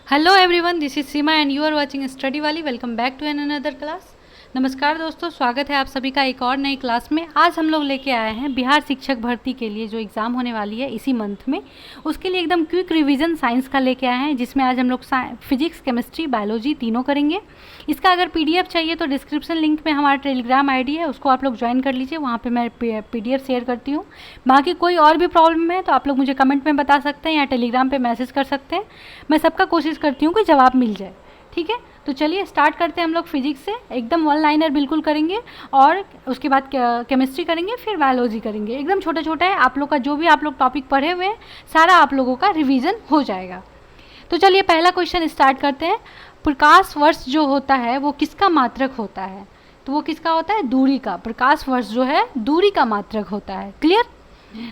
Hello everyone, this is Seema and you are watching study वाली। Welcome back to an another class. नमस्कार दोस्तों, स्वागत है आप सभी का एक और नई क्लास में। आज हम लोग लेके आए हैं बिहार शिक्षक भर्ती के लिए जो एग्ज़ाम होने वाली है इसी मंथ में, उसके लिए एकदम क्विक रिवीजन साइंस का लेके आए हैं, जिसमें आज हम लोग फिजिक्स, केमिस्ट्री, बायोलॉजी तीनों करेंगे। इसका अगर पीडीएफ चाहिए तो डिस्क्रिप्शन लिंक में हमारा टेलीग्राम आईडी है, उसको आप लोग ज्वाइन कर लीजिए। वहाँ पे मैं पीडीएफ शेयर करती हूँ। बाकी कोई और भी प्रॉब्लम है तो आप लोग मुझे कमेंट में बता सकते हैं या टेलीग्राम पे मैसेज कर सकते हैं। मैं सबका कोशिश करती हूँ कि जवाब मिल जाए। ठीक है, तो चलिए स्टार्ट करते हैं हम लोग फिजिक्स से। एकदम वन लाइनर बिल्कुल करेंगे और उसके बाद केमिस्ट्री करेंगे, फिर बायोलॉजी करेंगे। एकदम छोटा छोटा है, आप लोग का जो भी आप लोग टॉपिक पढ़े हुए हैं सारा आप लोगों का रिवीजन हो जाएगा। तो चलिए पहला क्वेश्चन स्टार्ट करते हैं। प्रकाश वर्ष जो होता है वो किसका मात्रक होता है? तो वो किसका होता है? दूरी का। प्रकाश वर्ष जो है दूरी का मात्रक होता है। क्लियर।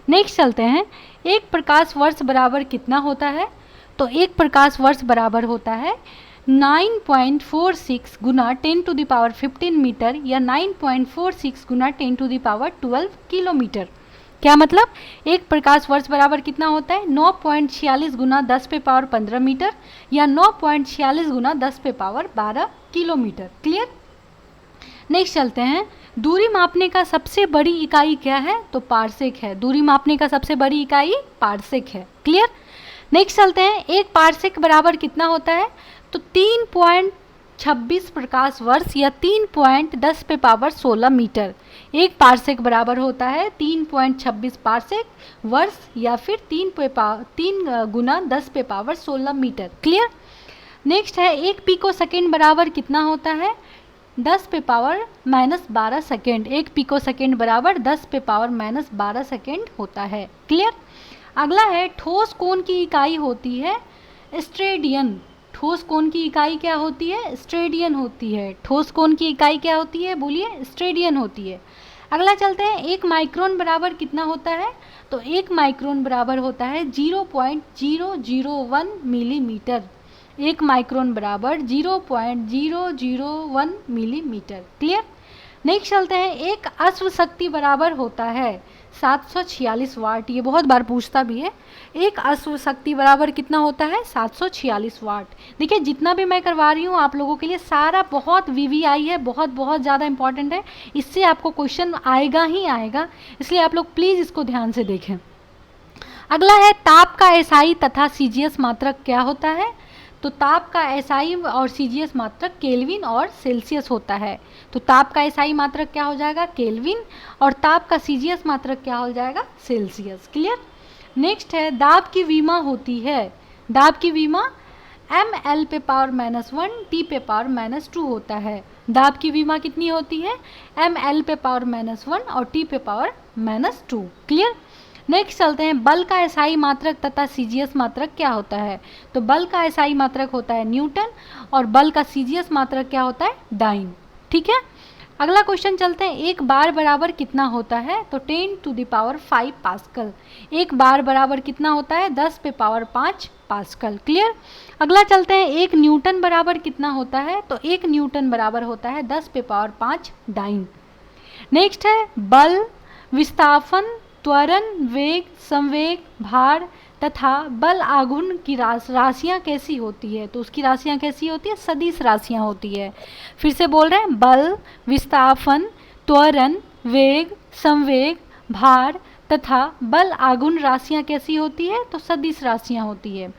नेक्स्ट चलते हैं। एक प्रकाश वर्ष बराबर कितना होता है? तो एक प्रकाश वर्ष बराबर होता है 9.46 गुना 10⁻15 मीटर या 9.46 गुना 10⁻12 किलोमीटर। क्या मतलब? एक प्रकाश वर्ष बराबर कितना होता है? 9.46 गुना 10⁻15 मीटर या 9.46 गुना 10⁻12 किलोमीटर। क्लियर। नेक्स्ट चलते हैं। दूरी मापने का सबसे बड़ी इकाई क्या है? तो पारसेक है। दूरी मापने का सबसे बड़ी इकाई पारसेक है। क्लियर। नेक्स्ट चलते हैं। एक पारसेक बराबर कितना होता है? तो 3.26 प्रकाश वर्ष या 3.10⁻16 मीटर। एक पारसेक बराबर होता है 3.26 पारसेक वर्ष या फिर 3 गुना 10⁻16 मीटर। क्लियर। नेक्स्ट है। एक पिको सेकेंड बराबर कितना होता है? 10⁻−12 सेकेंड। एक पिको सेकेंड बराबर 10⁻−12 सेकेंड होता है। क्लियर। अगला है। ठोस कोण की इकाई होती है स्टेडियन। ठोस कोण की इकाई क्या होती है? स्टेडियन होती है। ठोस कोण की इकाई क्या होती है? बोलिए। स्टेडियन होती है। अगला चलते हैं। एक माइक्रोन बराबर कितना होता है? तो एक माइक्रोन बराबर होता है 0.001 मिलीमीटर। एक माइक्रोन बराबर 0.001 मिलीमीटर। क्लियर। नेक्स्ट चलते हैं। एक अश्व शक्ति बराबर होता है 746 वाट। ये बहुत बार पूछता भी है। एक अश्व शक्ति बराबर कितना होता है? 746 वाट। देखिए जितना भी मैं करवा रही हूँ आप लोगों के लिए सारा बहुत वीवीआई है, बहुत बहुत ज़्यादा इंपॉर्टेंट है। इससे आपको क्वेश्चन आएगा ही आएगा, इसलिए आप लोग प्लीज़ इसको ध्यान से देखें। अगला है। ताप का एसआई तथा सीजीएस मात्रक क्या होता है? तो ताप का एसआई और सीजीएस मात्रक केल्विन और सेल्सियस होता है। तो ताप का एसआई मात्रक क्या हो जाएगा? केल्विन। और ताप का सीजीएस मात्रक क्या हो जाएगा? सेल्सियस। क्लियर। नेक्स्ट है। दाब की विमा होती है। दाब की विमा ml⁻⁻1 T⁻⁻2 होता है। दाब की विमा कितनी होती है? ml⁻⁻1 और T⁻⁻2। क्लियर। नेक्स्ट चलते हैं। बल का एसआई मात्रक तथा सीजीएस मात्रक क्या होता है? तो बल का एसआई मात्रक होता है न्यूटन और बल का सीजीएस मात्रक क्या होता है? डाइन। ठीक है। अगला क्वेश्चन चलते हैं। एक बार बराबर कितना होता है? तो 10⁵ पास्कल। एक बार बराबर कितना होता है? 10⁵ पास्कल। क्लियर। अगला चलते हैं। एक न्यूटन बराबर कितना होता है? तो एक न्यूटन बराबर होता है 10⁵ डाइन। नेक्स्ट है। बल, विस्थापन, त्वरण, वेग, संवेग, भार तथा बल आघूर्ण की राशियाँ कैसी होती है? तो उसकी राशियाँ कैसी होती है? सदिश राशियाँ होती है। फिर से बोल रहे हैं। बल, विस्थापन, त्वरण, वेग, संवेग, भार तथा बल आघूर्ण राशियाँ कैसी होती है? तो सदिश राशियाँ होती है।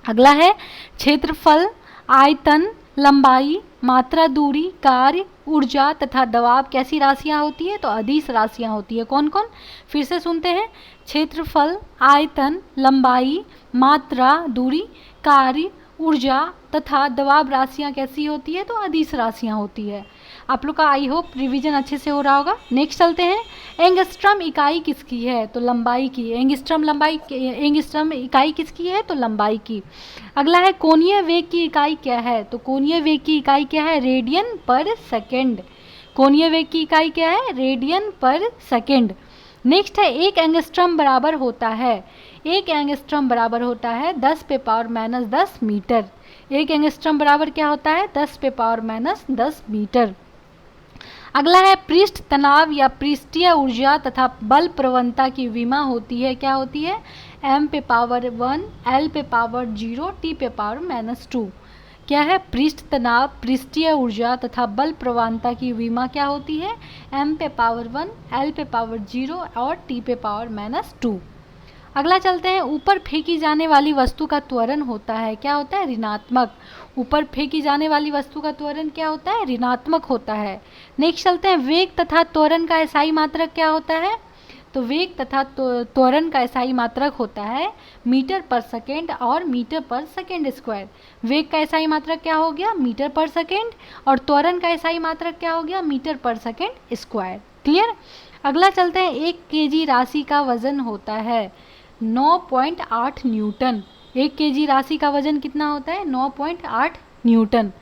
अगला है। क्षेत्रफल, आयतन, लंबाई, मात्रा, दूरी, कार्य, ऊर्जा तथा दबाव कैसी राशियाँ होती है? तो अदिश राशियाँ होती है। कौन कौन? फिर से सुनते हैं। क्षेत्रफल, आयतन, लंबाई, मात्रा, दूरी, कार्य, ऊर्जा तथा दबाव राशियाँ कैसी होती है? तो अदिश राशियाँ होती है। आप लोग का आई होप रिवीजन अच्छे से हो रहा होगा। नेक्स्ट चलते हैं। एंगस्ट्रम इकाई किसकी है? तो लंबाई की। एंगस्ट्रम इकाई किसकी है? तो लंबाई की। अगला है। कोणीय वेग की इकाई क्या है? तो कोणीय वेग की इकाई क्या है? रेडियन पर सेकेंड। कोणीय वेग की इकाई क्या है? रेडियन पर सेकेंड। नेक्स्ट है। एक एंगस्ट्रम बराबर होता है 10⁻10 मीटर। एक एंगस्ट्रम बराबर क्या होता है? 10⁻10 मीटर। अगला है। पृष्ठ तनाव या पृष्ठीय ऊर्जा तथा बल प्रवणता की विमा होती है। क्या होती है? m पे पावर 1, l पे पावर 0, t पे पावर -2। क्या है? पृष्ठ तनाव, पृष्ठीय ऊर्जा तथा बल प्रवणता की विमा क्या होती है? m पे पावर 1, l पे पावर 0 और t पे पावर -2। अगला चलते हैं, ऊपर फेंकी जाने वाली वस्तु का त्वरण होता है, क्या होता है? ऋणात्मक। ऊपर फेंकी जाने वाली वस्तु का त्वरण क्या होता है? ऋणात्मक होता है। नेक्स्ट चलते हैं, वेग तथा त्वरण का एसआई मात्रक क्या होता है? तो वेग तथा त्वरण का एसआई मात्रक होता है मीटर पर सेकेंड और मीटर पर सेकेंड स्क्वायर। वेग का एसआई मात्रक क्या हो गया? मीटर पर सेकेंड, और त्वरण का एसआई मात्रक क्या हो गया? मीटर पर सेकेंड स्क्वायर। क्लियर? अगला चलते हैं, 1 केजी राशि का वजन होता है 9.8 न्यूटन। 1 केजी राशि का वजन कितना होता है? 9.8 न्यूटन।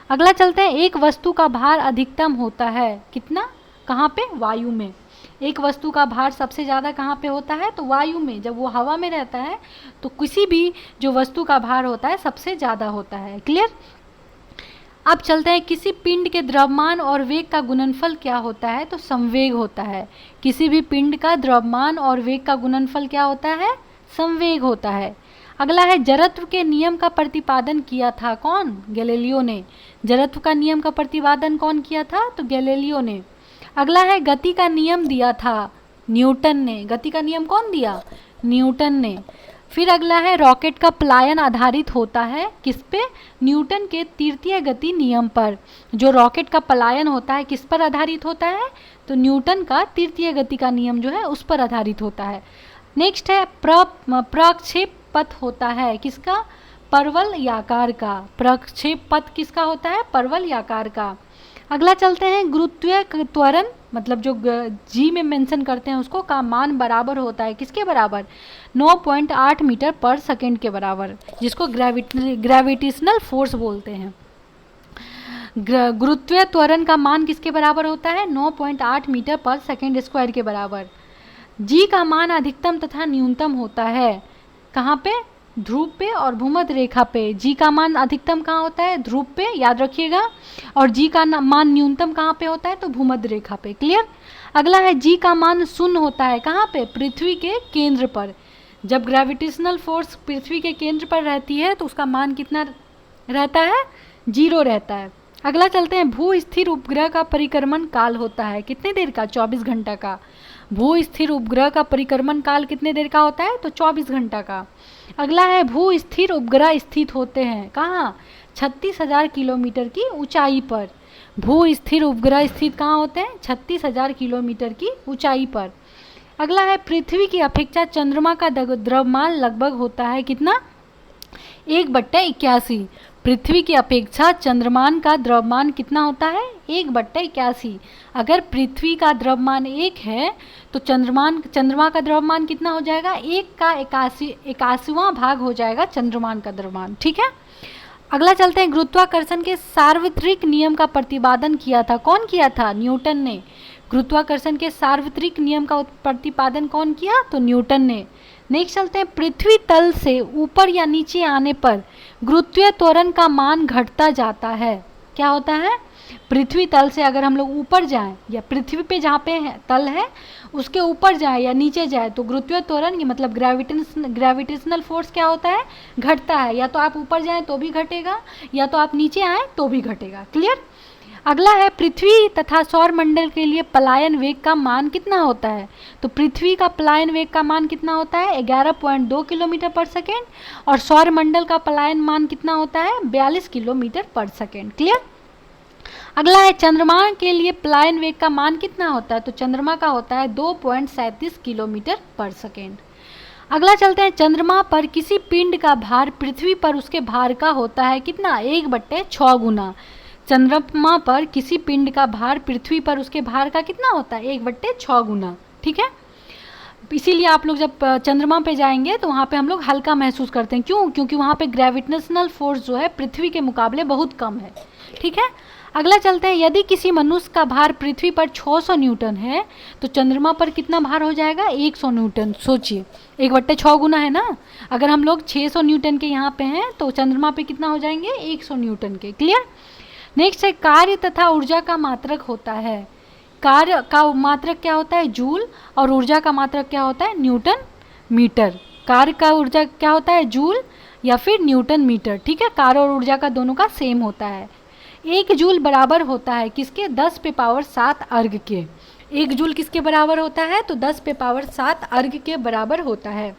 अगला चलते हैं, एक वस्तु का भार अधिकतम होता है कितना? कहाँ पे? वायु में। एक वस्तु का भार सबसे ज़्यादा कहाँ पे होता है? तो वायु में। जब वो हवा में रहता है तो किसी भी जो वस्तु का भार होता है सबसे ज़्यादा होता है। क्लियर? अब चलते हैं, किसी पिंड के द्रव्यमान और वेग का गुणनफल क्या होता है? तो संवेग होता है। किसी भी पिंड का द्रव्यमान और वेग का गुणनफल क्या होता है? संवेग होता है। अगला है, जड़त्व के नियम का प्रतिपादन किया था कौन? गैलीलियो ने। जड़त्व का नियम का प्रतिपादन कौन किया था? तो गैलीलियो ने। अगला है, गति का नियम दिया था न्यूटन ने। गति का नियम कौन दिया? न्यूटन ने। फिर अगला है, रॉकेट का पलायन आधारित होता है किस पे? न्यूटन के तृतीय गति नियम पर। जो रॉकेट का पलायन होता है किस पर आधारित होता है? तो न्यूटन का तृतीय गति का नियम जो है उस पर आधारित होता है। नेक्स्ट है, प्रक्षेप पथ होता है किसका? परवल याकार का। प्रक्षेप पथ किसका होता है? परवल याकार का। अगला चलते हैं, गुरुत्वीय त्वरण मतलब जो जी में मेंशन करते हैं उसको का मान बराबर होता है किसके बराबर? 9.8 मीटर पर सेकेंड के बराबर, जिसको ग्रेविटेशनल फोर्स बोलते हैं। गुरुत्वीय त्वरण का मान किसके बराबर होता है? 9.8 मीटर पर सेकेंड स्क्वायर के बराबर। जी का मान अधिकतम तथा न्यूनतम होता है कहाँ पे? ध्रुव पे और भूमध्य रेखा पे। जी का मान अधिकतम कहाँ होता है? ध्रुव पे, याद रखिएगा। और जी का मान न्यूनतम कहाँ पे होता है? तो भूमध्य रेखा पे। क्लियर? अगला है, जी का मान शून्य होता है कहाँ पे? पृथ्वी के केंद्र पर। जब ग्रेविटेशनल फोर्स पृथ्वी के केंद्र पर रहती है तो उसका मान कितना रहता है? 0 रहता है। अगला चलते हैं, भू स्थिर उपग्रह का परिक्रमण काल होता है कितने देर का? 24 घंटा का। भू स्थिर उपग्रह का परिक्रमण काल कितने देर का होता है? तो 24 घंटा का। अगला है, भू स्थिर उपग्रह स्थित होते हैं कहाँ? 36,000 किलोमीटर की ऊंचाई पर। भू स्थिर उपग्रह स्थित कहाँ होते हैं? 36,000 किलोमीटर की ऊंचाई पर। अगला है, पृथ्वी की अपेक्षा चंद्रमा का द्रव्यमान लगभग होता है कितना? 1/81। पृथ्वी की अपेक्षा चंद्रमान का द्रव्यमान कितना होता है? 1/81। अगर पृथ्वी का द्रव्यमान 1 है तो चंद्रमा का द्रव्यमान कितना हो जाएगा? 1 का 81वां भाग हो जाएगा चंद्रमान का द्रव्यमान। ठीक है? अगला चलते हैं, गुरुत्वाकर्षण के सार्वत्रिक नियम का प्रतिपादन किया था कौन? किया था? न्यूटन ने। गुरुत्वाकर्षण के सार्वत्रिक नियम का प्रतिपादन कौन किया? तो न्यूटन ने। नेक्स्ट चलते हैं, पृथ्वी तल से ऊपर या नीचे आने पर गुरुत्वीय त्वरण का मान घटता जाता है। क्या होता है? पृथ्वी तल से अगर हम लोग ऊपर जाएं या पृथ्वी पे जहाँ पे है तल है उसके ऊपर जाए या नीचे जाए तो गुरुत्वीय त्वरण मतलब ग्रेविटेशनल फोर्स क्या होता है? घटता है। या तो आप ऊपर जाएं तो भी घटेगा, या तो आप नीचे आएँ तो भी घटेगा। क्लियर? अगला है, पृथ्वी तथा सौर मंडल के लिए पलायन वेग का मान कितना होता है? तो पृथ्वी का पलायन वेग का मान कितना होता है? 11.2 किलोमीटर पर सेकेंड, और सौर मंडल का पलायन मान कितना होता है? 42 किलोमीटर पर सेकेंड। क्लियर? अगला है, चंद्रमा के लिए पलायन वेग का मान कितना होता है? तो चंद्रमा का होता है 2.37 किलोमीटर पर सेकेंड। अगला चलते हैं, चंद्रमा पर किसी पिंड का भार पृथ्वी पर उसके भार का होता है कितना? 1/6 गुना। चंद्रमा पर किसी पिंड का भार पृथ्वी पर उसके भार का कितना होता है? 1/6 गुना। ठीक है? इसीलिए आप लोग जब चंद्रमा पे जाएंगे तो वहाँ पे हम लोग हल्का महसूस करते हैं। क्यों? क्योंकि वहाँ पे ग्रेविटेशनल फोर्स जो है पृथ्वी के मुकाबले बहुत कम है। ठीक है? अगला चलते हैं, यदि किसी मनुष्य का भार पृथ्वी पर 600 न्यूटन है तो चंद्रमा पर कितना भार हो जाएगा? 100 न्यूटन। सोचिए, 1/6 गुना है ना। अगर हम लोग 600 न्यूटन के यहाँ पे हैं तो चंद्रमा पे कितना हो जाएंगे? 100 न्यूटन के। क्लियर? नेक्स्ट है, कार्य तथा ऊर्जा का मात्रक होता है। कार्य का मात्रक क्या होता है? जूल, और ऊर्जा का मात्रक क्या होता है? Newton metre. कार्य का ऊर्जा क्या होता है, जूल या फिर न्यूटन मीटर। ठीक है, कार्य और ऊर्जा का दोनों का सेम होता है। 1 जूल बराबर होता है किसके, 10 पे पावर 7 अर्घ के। 1 जूल किसके बराबर होता है, तो 10 पे पावर 7 अर्घ के बराबर होता है।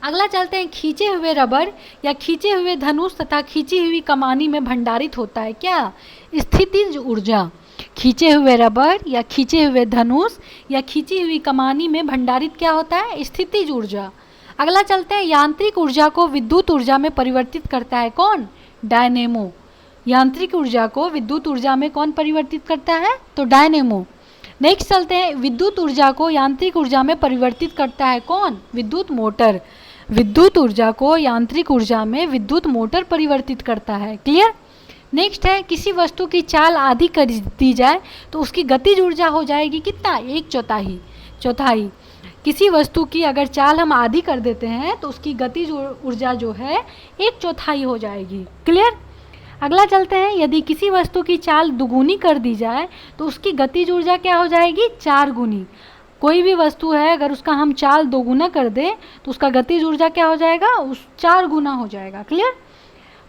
अगला चलते हैं, खींचे हुए रबर या खींचे हुए धनुष तथा खींची हुई कमानी में भंडारित होता है क्या, स्थितिज ऊर्जा। खींचे हुए रबर या खींचे हुए धनुष या खींची हुई कमानी में भंडारित क्या होता है, स्थितिज ऊर्जा। अगला चलते हैं, यांत्रिक ऊर्जा को विद्युत ऊर्जा में परिवर्तित करता है कौन, डायनेमो। यांत्रिक ऊर्जा को विद्युत ऊर्जा में कौन परिवर्तित करता है, तो डायनेमो। नेक्स्ट चलते हैं, विद्युत ऊर्जा को यांत्रिक ऊर्जा में परिवर्तित करता है कौन, विद्युत मोटर। विद्युत ऊर्जा को यांत्रिक ऊर्जा में विद्युत मोटर परिवर्तित करता है। क्लियर। नेक्स्ट है, किसी वस्तु की चाल आधी कर दी जाए तो उसकी गतिज ऊर्जा हो जाएगी कितना, 1/4। चौथाई। किसी वस्तु की अगर चाल हम आधी कर देते हैं तो उसकी गतिज ऊर्जा जो है 1/4 हो जाएगी। क्लियर। अगला चलते हैं, यदि किसी वस्तु की चाल दुगुनी कर दी जाए तो उसकी गतिज ऊर्जा क्या हो जाएगी, 4 गुनी। कोई भी वस्तु है अगर उसका हम चाल 2 गुना कर दें तो उसका गतिज ऊर्जा क्या हो जाएगा, उस 4 गुना हो जाएगा। क्लियर।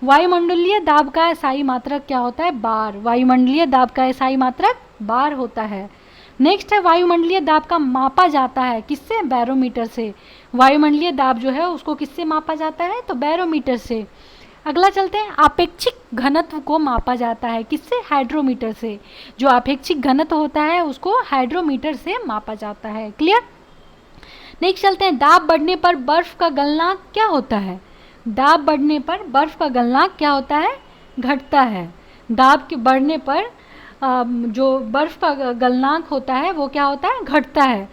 वायुमंडलीय दाब का एसआई मात्रक क्या होता है, बार। वायुमंडलीय दाब का एसआई मात्रक बार होता है। नेक्स्ट है, वायुमंडलीय दाब का मापा जाता है किससे, बैरोमीटर से। वायुमंडलीय दाब जो है उसको किससे मापा जाता है, तो बैरोमीटर से। अगला चलते हैं, आपेक्षिक घनत्व को मापा जाता है किससे, हाइड्रोमीटर से। जो आपेक्षिक घनत्व होता है उसको हाइड्रोमीटर से मापा जाता है। क्लियर। नेक्स्ट चलते हैं, दाब बढ़ने पर बर्फ का गलनांक क्या होता है। दाब बढ़ने पर बर्फ का गलनांक क्या होता है, घटता है। दाब के बढ़ने पर जो बर्फ का गलनांक होता है वो क्या होता है, घटता है।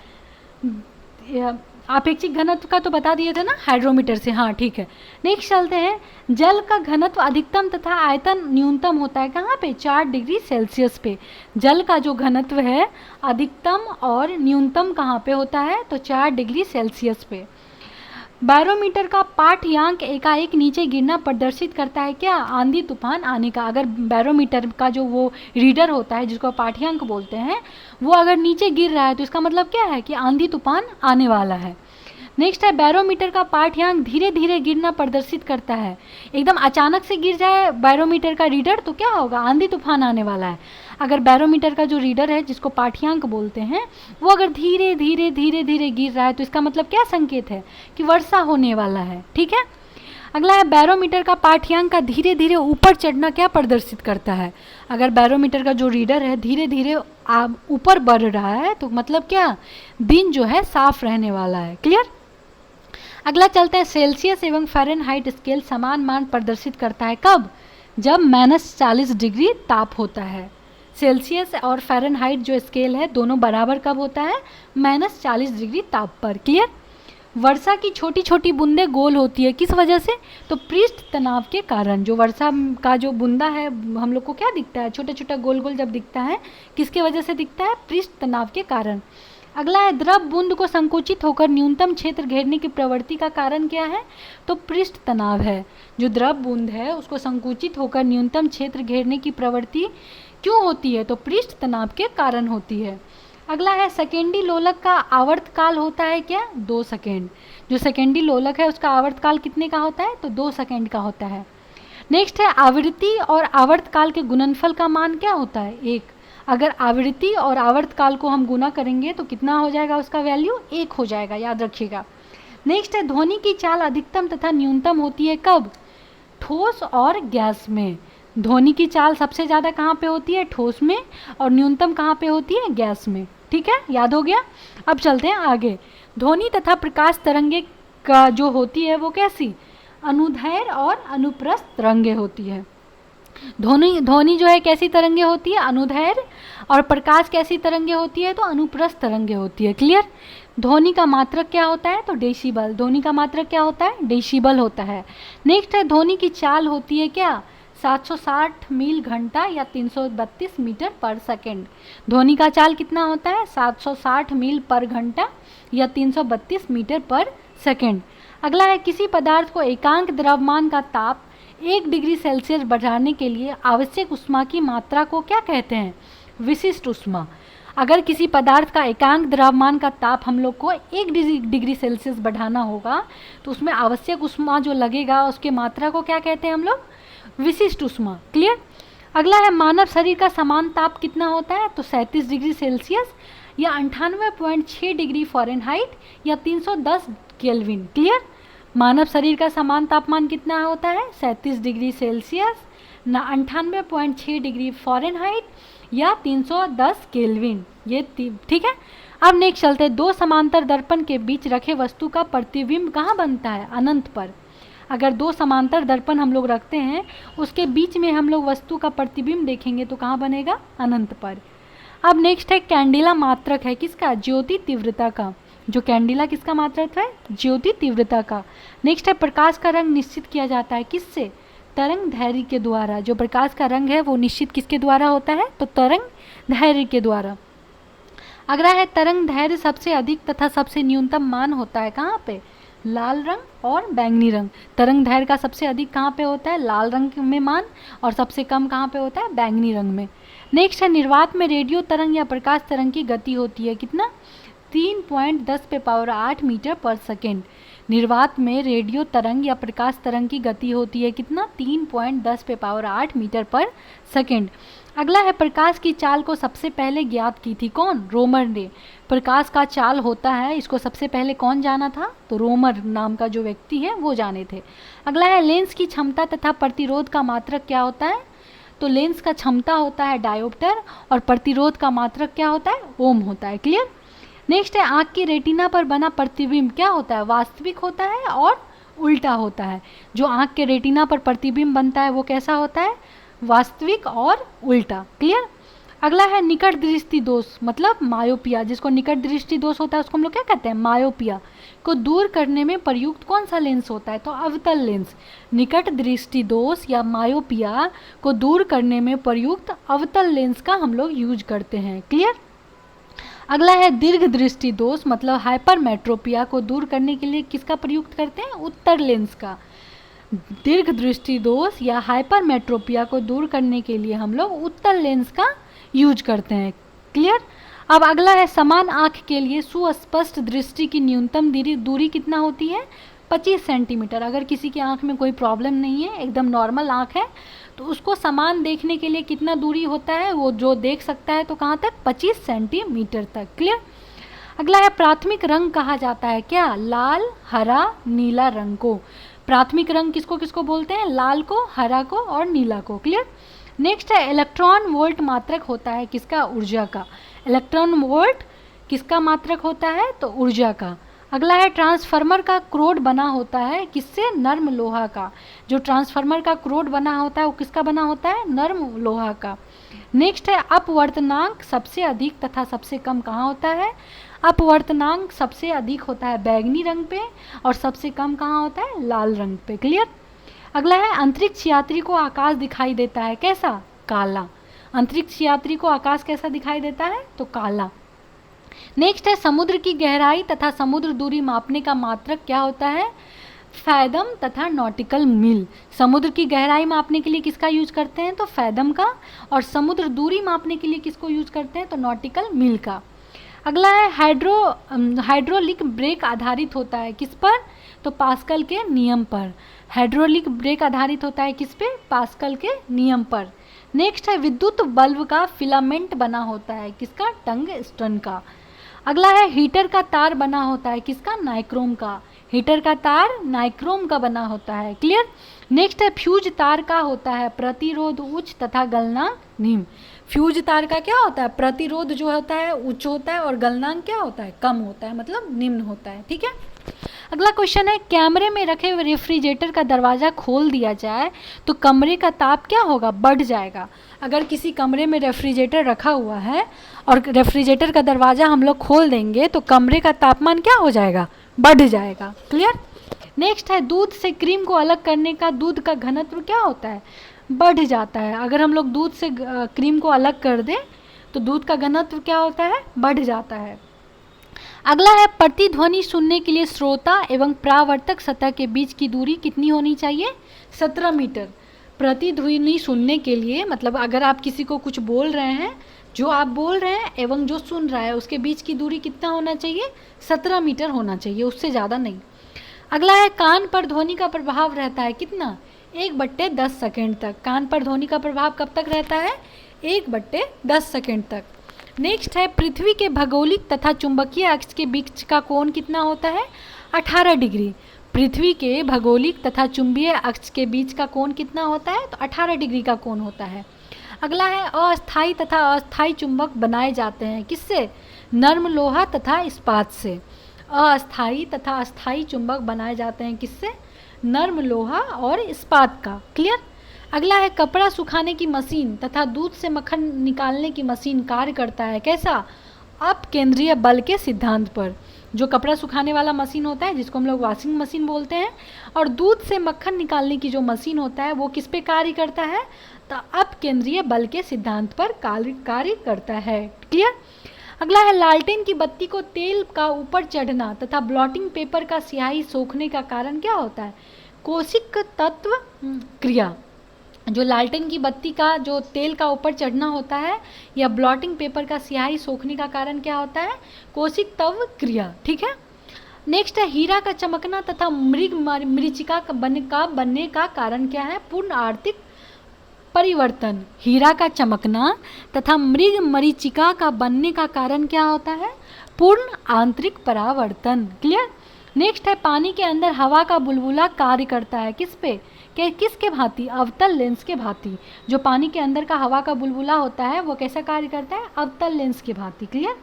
आपेक्षिक घनत्व का तो बता दिए थे ना हाइड्रोमीटर से, हाँ ठीक है। नेक्स्ट चलते हैं, जल का घनत्व अधिकतम तथा आयतन न्यूनतम होता है कहाँ पे, 4 डिग्री सेल्सियस पे। जल का जो घनत्व है अधिकतम और न्यूनतम कहाँ पे होता है, तो 4 डिग्री सेल्सियस पे। बैरोमीटर का पाठ्यांक एकाएक नीचे गिरना प्रदर्शित करता है क्या, आंधी तूफान आने का। अगर बैरोमीटर का जो वो रीडर होता है जिसको पाठ्यांक बोलते हैं वो अगर नीचे गिर रहा है तो इसका मतलब क्या है कि आंधी तूफान आने वाला है। नेक्स्ट है, बैरोमीटर का पाठ्यांक धीरे धीरे गिरना प्रदर्शित करता है। एकदम अचानक से गिर जाए बैरोमीटर का रीडर तो क्या होगा, आंधी तूफान आने वाला है। अगर बैरोमीटर का जो रीडर है जिसको पाठ्यांक बोलते हैं वो अगर धीरे धीरे धीरे धीरे गिर रहा है तो इसका मतलब क्या संकेत है कि वर्षा होने वाला है। ठीक है। अगला है, बैरोमीटर का पाठ्यांक का धीरे धीरे ऊपर चढ़ना क्या प्रदर्शित करता है। अगर बैरोमीटर का जो रीडर है धीरे धीरे ऊपर बढ़ रहा है तो मतलब क्या, दिन जो है साफ रहने वाला है। क्लियर। अगला चलते हैं, सेल्सियस एवं फ़ारेनहाइट स्केल समान मान प्रदर्शित करता है कब, जब -40 डिग्री ताप होता है। सेल्सियस और फ़ारेनहाइट जो स्केल है दोनों बराबर कब होता है, -40 डिग्री ताप पर। क्लियर। वर्षा की छोटी छोटी बूंदें गोल होती है किस वजह से, तो पृष्ठ तनाव के कारण। जो वर्षा का जो बूंदा है हम लोग को क्या दिखता है, छोटा छोटा गोल गोल जब दिखता है किसके वजह से दिखता है, पृष्ठ तनाव के कारण। अगला है, द्रव बूंद को संकुचित होकर न्यूनतम क्षेत्र घेरने की प्रवृत्ति का कारण क्या है, तो पृष्ठ तनाव है। जो द्रव बूंद है उसको संकुचित होकर न्यूनतम क्षेत्र घेरने की प्रवृत्ति क्यों होती है, तो पृष्ठ तनाव के कारण होती है। अगला है, सेकेंडी लोलक का आवर्तकाल होता है क्या, 2 सेकेंड। जो सेकेंडी लोलक है उसका आवर्तकाल कितने का होता है, तो 2 सेकेंड का होता है। नेक्स्ट है, आवृत्ति और आवर्तकाल के गुणनफल का मान क्या होता है, 1। अगर आवृत्ति और आवर्तकाल को हम गुना करेंगे तो कितना हो जाएगा, उसका वैल्यू 1 हो जाएगा, याद रखिएगा। नेक्स्ट है, ध्वनि की चाल अधिकतम तथा न्यूनतम होती है कब, ठोस और गैस में। ध्वनि की चाल सबसे ज़्यादा कहाँ पे होती है, ठोस में, और न्यूनतम कहाँ पे होती है, गैस में। ठीक है, याद हो गया। अब चलते हैं आगे। ध्वनि तथा प्रकाश तरंगे का जो होती है वो कैसी, अनुदैर्घ्य और अनुप्रस्थ तरंगे होती है। ध्वनि जो है कैसी तरंगे होती है, अनुदैर्घ्य, और प्रकाश कैसी तरंगे होती है, तो अनुप्रस्थ तरंगे होती है। क्लियर। ध्वनि का मात्रक क्या होता है, तो डेसिबल। ध्वनि का मात्रक क्या होता है, डेसिबल होता है। नेक्स्ट है, ध्वनि की चाल होती है क्या, 760 मील घंटा या 332 मीटर पर सेकेंड। ध्वनि का चाल कितना होता है, 760 मील पर घंटा या 332 मीटर पर सेकेंड। अगला है, किसी पदार्थ को एकांक द्रव्यमान का ताप 1 डिग्री सेल्सियस बढ़ाने के लिए आवश्यक ऊष्मा की मात्रा को क्या कहते हैं, विशिष्ट ऊष्मा। अगर किसी पदार्थ का एकांक द्रव्यमान का ताप हम लोग को 1 डिग्री सेल्सियस बढ़ाना होगा तो उसमें आवश्यक ऊष्मा जो लगेगा उसके मात्रा को क्या कहते हैं हम लोग, विशिष्ट ऊष्मा। क्लियर। अगला है मानव शरीर का समान ताप कितना होता है, तो 37 डिग्री सेल्सियस या 98.6 डिग्री फ़ारेनहाइट या 310 केल्विन। क्लियर। मानव शरीर का समान तापमान कितना होता है, 37 डिग्री सेल्सियस ना 98.6 डिग्री फ़ारेनहाइट या 310 केल्विन। ये ठीक है। अब नेक्स्ट चलते हैं, दो समांतर दर्पण के बीच रखे वस्तु का प्रतिबिंब कहाँ बनता है, अनंत पर। अगर दो समांतर दर्पण हम लोग रखते हैं उसके बीच में हम लोग वस्तु का प्रतिबिंब देखेंगे तो कहाँ बनेगा, अनंत पर। अब नेक्स्ट है कैंडिला मात्रक है किसका, ज्योति तीव्रता का। जो कैंडिला किसका मात्रक है, ज्योति तीव्रता का। नेक्स्ट है प्रकाश का रंग निश्चित किया जाता है किससे, तरंग दैर्घ्य के द्वारा। जो प्रकाश का रंग है वो निश्चित किसके द्वारा होता है, तो तरंग दैर्घ्य के द्वारा। अगला है तरंग दैर्घ्य सबसे अधिक तथा सबसे न्यूनतम मान होता है कहाँ पे, लाल रंग और बैंगनी रंग। तरंग दैर्घ्य का सबसे अधिक कहाँ पे होता है, लाल रंग में मान, और सबसे कम कहाँ पे होता है, बैंगनी रंग में। नेक्स्ट है निर्वात में रेडियो तरंग या प्रकाश तरंग की गति होती है कितना, 3.10⁸ मीटर पर सेकेंड। निर्वात में रेडियो तरंग या प्रकाश तरंग की गति होती है कितना, 3.10⁸ मीटर पर सेकेंड। अगला है प्रकाश की चाल को सबसे पहले ज्ञात की थी कौन, रोमर ने। प्रकाश का चाल होता है इसको सबसे पहले कौन जाना था, तो रोमर नाम का जो व्यक्ति है वो जाने थे। अगला है लेंस की क्षमता तथा प्रतिरोध का मात्रक क्या होता है, तो लेंस का क्षमता होता है डायोप्टर और प्रतिरोध का मात्रक क्या होता है, ओम होता है। क्लियर। नेक्स्ट है आँख की रेटिना पर बना प्रतिबिंब क्या होता है, वास्तविक होता है और उल्टा होता है। जो आँख के रेटिना पर प्रतिबिंब बनता है वो कैसा होता है, वास्तविक और उल्टा। क्लियर। अगला है निकट दृष्टि दोष मतलब मायोपिया। जिसको निकट दृष्टि दोष होता है उसको हम लोग क्या कहते हैं, मायोपिया। को दूर करने में प्रयुक्त कौन सा लेंस होता है, तो अवतल लेंस। निकट दृष्टि दोष या मायोपिया को दूर करने में प्रयुक्त अवतल लेंस का हम लोग यूज करते हैं। क्लियर। अगला है दीर्घ दृष्टि दोष मतलब हाइपरमेट्रोपिया को दूर करने के लिए किसका प्रयुक्त करते हैं, उत्तर लेंस का। दीर्घ दृष्टि दोष या हाइपरमेट्रोपिया को दूर करने के लिए हम लोग उत्तल लेंस का यूज करते हैं। क्लियर। अब अगला है समान आँख के लिए सुस्पष्ट दृष्टि की न्यूनतम दूरी कितना होती है, 25 सेंटीमीटर। अगर किसी की आँख में कोई प्रॉब्लम नहीं है, एकदम नॉर्मल आँख है, तो उसको समान देखने के लिए कितना दूरी होता है, वो जो देख सकता है तो कहाँ तक, 25 सेंटीमीटर तक। क्लियर। अगला है प्राथमिक रंग कहा जाता है क्या, लाल, हरा, नीला रंग को। प्राथमिक रंग किसको किसको बोलते हैं, लाल को, हरा को और नीला को। क्लियर। नेक्स्ट है इलेक्ट्रॉन वोल्ट मात्रक होता है किसका, ऊर्जा का। इलेक्ट्रॉन वोल्ट किसका मात्रक होता है, तो ऊर्जा का। अगला है ट्रांसफार्मर का क्रोड बना होता है किससे, नर्म लोहा का। जो ट्रांसफार्मर का क्रोड बना होता है वो किसका बना होता है, नर्म लोहा का। नेक्स्ट है अपवर्तनांक सबसे अधिक तथा सबसे कम कहाँ होता है, अपवर्तनांक सबसे अधिक होता है बैंगनी रंग पे और सबसे कम कहाँ होता है, लाल रंग पे। क्लियर। अगला है अंतरिक्ष यात्री को आकाश दिखाई देता है कैसा, काला। अंतरिक्ष यात्री को आकाश कैसा दिखाई देता है, तो काला। नेक्स्ट है समुद्र की गहराई तथा समुद्र दूरी मापने का मात्रक क्या होता है, फैदम तथा नॉटिकल मील। समुद्र की गहराई मापने के लिए किसका यूज करते हैं, तो फैदम का, और समुद्र दूरी मापने के लिए किसको यूज करते हैं, तो नॉटिकल मील का। अगला है हाइड्रोलिक ब्रेक आधारित होता है किस पर, तो पास्कल के नियम पर। हाइड्रोलिक ब्रेक आधारित होता है किस पे, पास्कल के नियम पर। नेक्स्ट है विद्युत बल्ब का फिलामेंट बना होता है किसका, टंगस्टन का। अगला है हीटर का तार बना होता है किसका, नाइक्रोम का। हीटर का तार नाइक्रोम का बना होता है। क्लियर। नेक्स्ट है फ्यूज तार का होता है प्रतिरोध उच्च तथा गलनांक निम्न। फ्यूज तार का क्या होता है, प्रतिरोध जो होता है उच्च होता है और गलनांक क्या होता है, कम होता है, मतलब निम्न होता है। ठीक है। अगला क्वेश्चन है कैमरे में रखे हुए रेफ्रिजरेटर का दरवाज़ा खोल दिया जाए तो कमरे का ताप क्या होगा, बढ़ जाएगा। अगर किसी कमरे में रेफ्रिजरेटर रखा हुआ है और रेफ्रिजरेटर का दरवाज़ा हम लोग खोल देंगे तो कमरे का तापमान क्या हो जाएगा, बढ़ जाएगा। क्लियर। नेक्स्ट है दूध से क्रीम को अलग करने का दूध का घनत्व क्या होता है, बढ़ जाता है। अगर हम लोग दूध से क्रीम को अलग कर दें तो दूध का घनत्व क्या होता है, बढ़ जाता है। अगला है प्रतिध्वनि सुनने के लिए श्रोता एवं परावर्तक सतह के बीच की दूरी कितनी होनी चाहिए, 17 मीटर। प्रतिध्वनि सुनने के लिए मतलब अगर आप किसी को कुछ बोल रहे हैं जो आप बोल रहे हैं एवं जो सुन रहा है उसके बीच की दूरी कितना होना चाहिए, 17 मीटर होना चाहिए, उससे ज़्यादा नहीं। अगला है कान पर ध्वनि का प्रभाव रहता है कितना, 1/10 सेकेंड तक। कान पर ध्वनि का प्रभाव कब तक रहता है, 1/10 सेकेंड तक। नेक्स्ट है पृथ्वी के भौगोलिक तथा चुंबकीय अक्ष के बीच का कोण कितना होता है, 18 डिग्री। पृथ्वी के भौगोलिक तथा चुंबकीय अक्ष के बीच का कोण कितना होता है, तो 18 डिग्री का कोण होता है। अगला है अस्थायी तथा अस्थायी चुंबक बनाए जाते हैं किससे, नर्म लोहा तथा इस्पात से। अस्थायी तथा अस्थायी चुंबक बनाए जाते हैं किससे, नर्म लोहा और इस्पात का। क्लियर। अगला है कपड़ा सुखाने की मशीन तथा दूध से मक्खन निकालने की मशीन कार्य करता है कैसा, अपकेंद्रीय बल के सिद्धांत पर। जो कपड़ा सुखाने वाला मशीन होता है जिसको हम लोग वॉशिंग मशीन बोलते हैं, और दूध से मक्खन निकालने की जो मशीन होता है वो किस पे कार्य करता है, तो अपकेंद्रीय बल के सिद्धांत पर कार्य करता है। क्लियर। अगला है लालटेन की बत्ती को तेल का ऊपर चढ़ना तथा ब्लॉटिंग पेपर का स्याही सोखने का कारण क्या होता है, कोशिक तत्व क्रिया। जो लालटेन की बत्ती का जो तेल का ऊपर चढ़ना होता है या ब्लॉटिंग पेपर का स्याही सोखने का कारण क्या होता है, कोशिक तत्व क्रिया। ठीक है। नेक्स्ट है हीरा का चमकना तथा मृचिका बनने का कारण क्या है, पूर्ण आर्थिक परिवर्तन। हीरा का चमकना तथा मरीचिका का बनने का कारण क्या होता है, पूर्ण आंतरिक परावर्तन। क्लियर। नेक्स्ट है पानी के अंदर हवा का बुलबुला कार्य करता है किस पे, किसके भांति, अवतल लेंस के भांति। जो पानी के अंदर का हवा का बुलबुला होता है वो कैसा कार्य करता है, अवतल लेंस के भांति। क्लियर।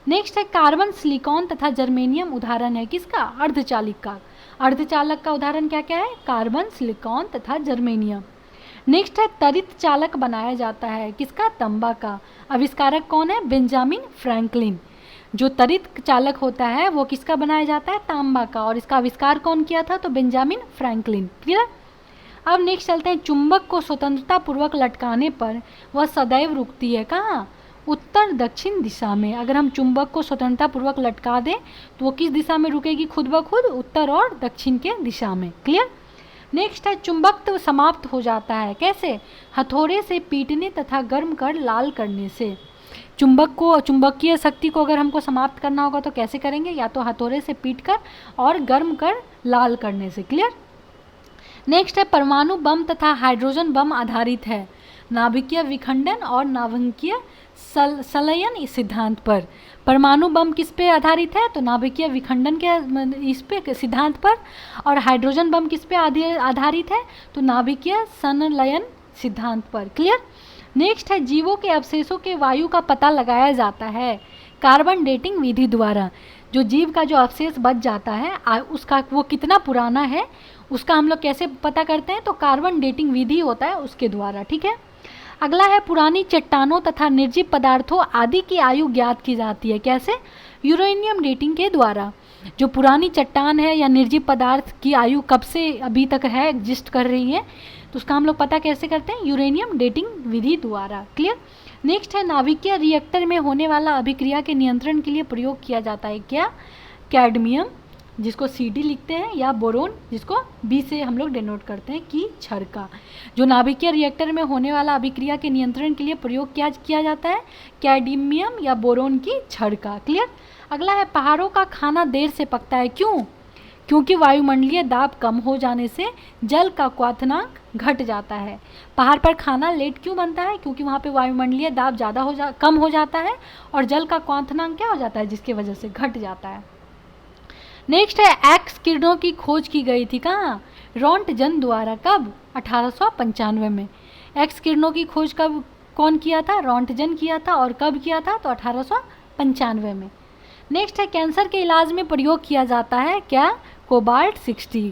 नेक्स्ट है कार्बन, सिलिकॉन तथा जर्मेनियम उदाहरण है किसका, अर्धचालक का। अर्धचालक का उदाहरण क्या क्या है, कार्बन, सिलिकॉन तथा जर्मेनियम। नेक्स्ट है तरित चालक बनाया जाता है किसका, तांबा का। आविष्कारक कौन है, बेंजामिन फ्रैंकलिन। जो तरित चालक होता है वो किसका बनाया जाता है, तांबा का, और इसका आविष्कार कौन किया था, तो बेंजामिन फ्रैंकलिन। क्लियर। अब नेक्स्ट चलते हैं चुंबक को स्वतंत्रता पूर्वक लटकाने पर वह सदैव रुकती है कहाँ, उत्तर दक्षिण दिशा में। अगर हम चुंबक को स्वतंत्रता पूर्वक लटका दें तो वो किस दिशा में रुकेगी, खुद ब खुद उत्तर और दक्षिण के दिशा में। क्लियर। नेक्स्ट है चुंबकत्व समाप्त हो जाता है कैसे, हथौड़े से पीटने तथा गर्म कर लाल करने से। चुंबकीय शक्ति को अगर हमको समाप्त करना होगा तो कैसे करेंगे, या तो हथौड़े से पीट कर और गर्म कर लाल करने से। क्लियर। नेक्स्ट है परमाणु बम तथा हाइड्रोजन बम आधारित है नाभिकीय विखंडन और नाभिकीय संलयन इस सिद्धांत पर। परमाणु बम किस पे आधारित है, तो नाभिकीय विखंडन के इस पे सिद्धांत पर। और हाइड्रोजन बम किस पे आधारित है, तो नाभिकीय संलयन सिद्धांत पर। क्लियर। नेक्स्ट है जीवों के अवशेषों के वायु का पता लगाया जाता है कार्बन डेटिंग विधि द्वारा। जो जीव का जो अवशेष बच जाता है उसका वो कितना पुराना है उसका हम लोग कैसे पता करते हैं, तो कार्बन डेटिंग विधि होता है उसके द्वारा। ठीक है। अगला है पुरानी चट्टानों तथा निर्जीव पदार्थों आदि की आयु ज्ञात की जाती है कैसे, यूरेनियम डेटिंग के द्वारा। जो पुरानी चट्टान है या निर्जीव पदार्थ की आयु कब से अभी तक है, एग्जिस्ट कर रही है, तो उसका हम लोग पता कैसे करते हैं, यूरेनियम डेटिंग विधि द्वारा। क्लियर। नेक्स्ट है नाभिकीय रिएक्टर में होने वाला अभिक्रिया के नियंत्रण के लिए प्रयोग किया जाता है क्या, कैडमियम जिसको Cd लिखते हैं, या बोरोन जिसको B से हम लोग डिनोट करते हैं की क्षर का। जो नाभिकीय रिएक्टर में होने वाला अभिक्रिया के नियंत्रण के लिए प्रयोग किया जाता है कैडमियम या बोरोन की क्षर का। क्लियर। अगला है पहाड़ों का खाना देर से पकता है क्यों, क्योंकि वायुमंडलीय दाब कम हो जाने से जल का क्वथनांक घट जाता है। पहाड़ पर खाना लेट क्यों बनता है, क्योंकि वहाँ पे वायुमंडलीय दाब कम हो जाता है और जल का क्वथनांक क्या हो जाता है, जिसकी वजह से घट जाता है। नेक्स्ट है एक्स किरणों की खोज की गई थी कहाँ, रोंटगन द्वारा। कब, 1895 में। एक्स किरणों की खोज कब कौन किया था, रोंटगन किया था, और कब किया था, तो 1895 में। नेक्स्ट है कैंसर के इलाज में प्रयोग किया जाता है क्या, कोबाल्ट 60।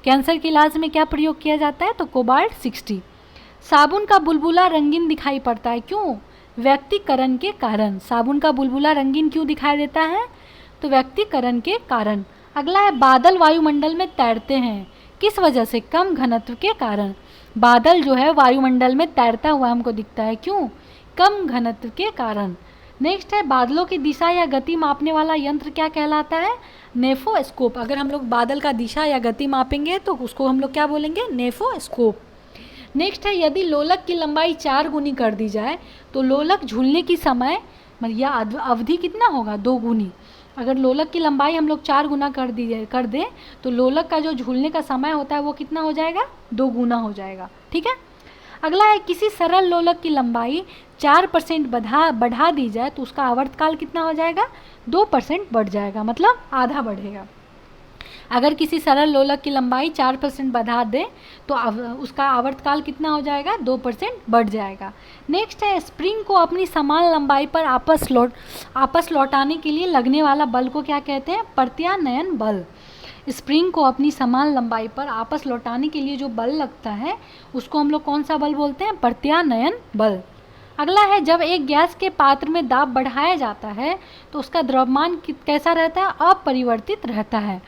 कैंसर के इलाज में क्या प्रयोग किया जाता है, तो कोबाल्ट 60। साबुन का बुलबुला रंगीन दिखाई पड़ता है क्यों, व्यक्तिकरण के कारण। साबुन का बुलबुला रंगीन क्यों दिखाई देता है, तो व्यक्तिकरण के कारण। अगला है बादल वायुमंडल में तैरते हैं किस वजह से, कम घनत्व के कारण। बादल जो है वायुमंडल में तैरता हुआ हमको दिखता है क्यों, कम घनत्व के कारण। नेक्स्ट है बादलों की दिशा या गति मापने वाला यंत्र क्या कहलाता है, नेफोस्कोप। अगर हम लोग बादल का दिशा या गति मापेंगे तो उसको हम लोग क्या बोलेंगे, नेफोस्कोप। नेक्स्ट है यदि लोलक की लंबाई 4 गुनी कर दी जाए तो लोलक झूलने की समय या अवधि कितना होगा, 2 गुनी। अगर लोलक की लंबाई हम लोग 4 गुना कर दें तो लोलक का जो झूलने का समय होता है वो कितना हो जाएगा, 2 गुना हो जाएगा। ठीक है। अगला है किसी सरल लोलक की लंबाई 4% बढ़ा दी जाए तो उसका आवर्तकाल कितना हो जाएगा, 2% बढ़ जाएगा, मतलब आधा बढ़ेगा। अगर किसी सरल लोलक की लंबाई 4% बढ़ा दें तो उसका आवर्तकाल कितना हो जाएगा, 2% बढ़ जाएगा। नेक्स्ट है स्प्रिंग को अपनी समान लंबाई पर आपस लौटाने के लिए लगने वाला बल को क्या कहते हैं, प्रत्यानयन बल। स्प्रिंग को अपनी समान लंबाई पर आपस लौटाने के लिए जो बल लगता है उसको हम लोग कौन सा बल बोलते हैं, प्रत्यानयन बल। अगला है जब एक गैस के पात्र में दाब बढ़ाया जाता है तो उसका द्रव्यमान कैसा रहता है, अपरिवर्तित रहता है।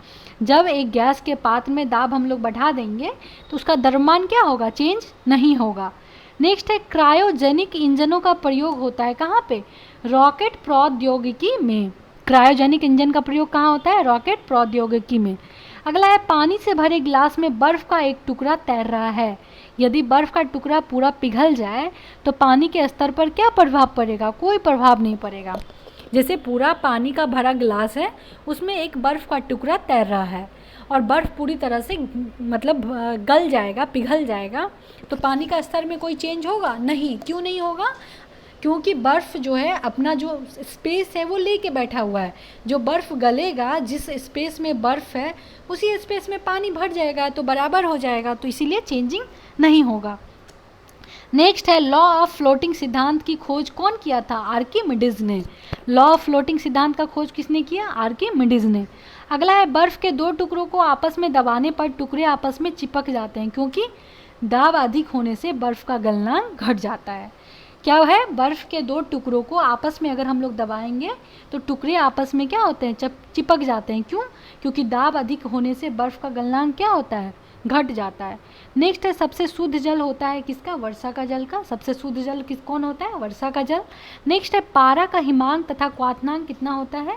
जब एक गैस के पात्र में दाब हम लोग बढ़ा देंगे तो उसका द्रव्यमान क्या होगा, चेंज नहीं होगा। नेक्स्ट है क्रायोजेनिक इंजनों का प्रयोग होता है कहाँ पे, रॉकेट प्रौद्योगिकी में। क्रायोजेनिक इंजन का प्रयोग कहाँ होता है, रॉकेट प्रौद्योगिकी में। अगला है पानी से भरे गिलास में बर्फ का एक टुकड़ा तैर रहा है। यदि बर्फ का टुकड़ा पूरा पिघल जाए तो पानी के स्तर पर क्या प्रभाव पड़ेगा, कोई प्रभाव नहीं पड़ेगा। जैसे पूरा पानी का भरा गिलास है, उसमें एक बर्फ़ का टुकड़ा तैर रहा है और बर्फ़ पूरी तरह से मतलब गल जाएगा, पिघल जाएगा, तो पानी का स्तर में कोई चेंज होगा नहीं। क्यों नहीं होगा, क्योंकि बर्फ़ जो है अपना जो स्पेस है वो लेके बैठा हुआ है। जो बर्फ़ गलेगा, जिस स्पेस में बर्फ़ है उसी स्पेस में पानी भर जाएगा तो बराबर हो जाएगा, तो इसीलिए चेंजिंग नहीं होगा। नेक्स्ट है लॉ ऑफ फ्लोटिंग सिद्धांत की खोज कौन किया था, आर्किमिडीज ने। लॉ ऑफ फ्लोटिंग सिद्धांत का खोज किसने किया, आर्किमिडीज ने। अगला है बर्फ़ के 2 टुकड़ों को आपस में दबाने पर टुकड़े आपस में चिपक जाते हैं क्योंकि दाब अधिक होने से बर्फ़ का गलनांक घट जाता है। क्या है, बर्फ़ के 2 टुकड़ों को आपस में अगर हम लोग दबाएंगे तो टुकड़े आपस में क्या होते हैं, चिपक जाते हैं। क्यों, क्योंकि दाब अधिक होने से बर्फ़ का गलनांक क्या होता है, घट जाता है। नेक्स्ट है सबसे शुद्ध जल होता है किसका, वर्षा का जल का। सबसे शुद्ध जल कौन होता है, वर्षा का जल। नेक्स्ट है पारा का हिमांक तथा क्वाथनांक कितना होता है,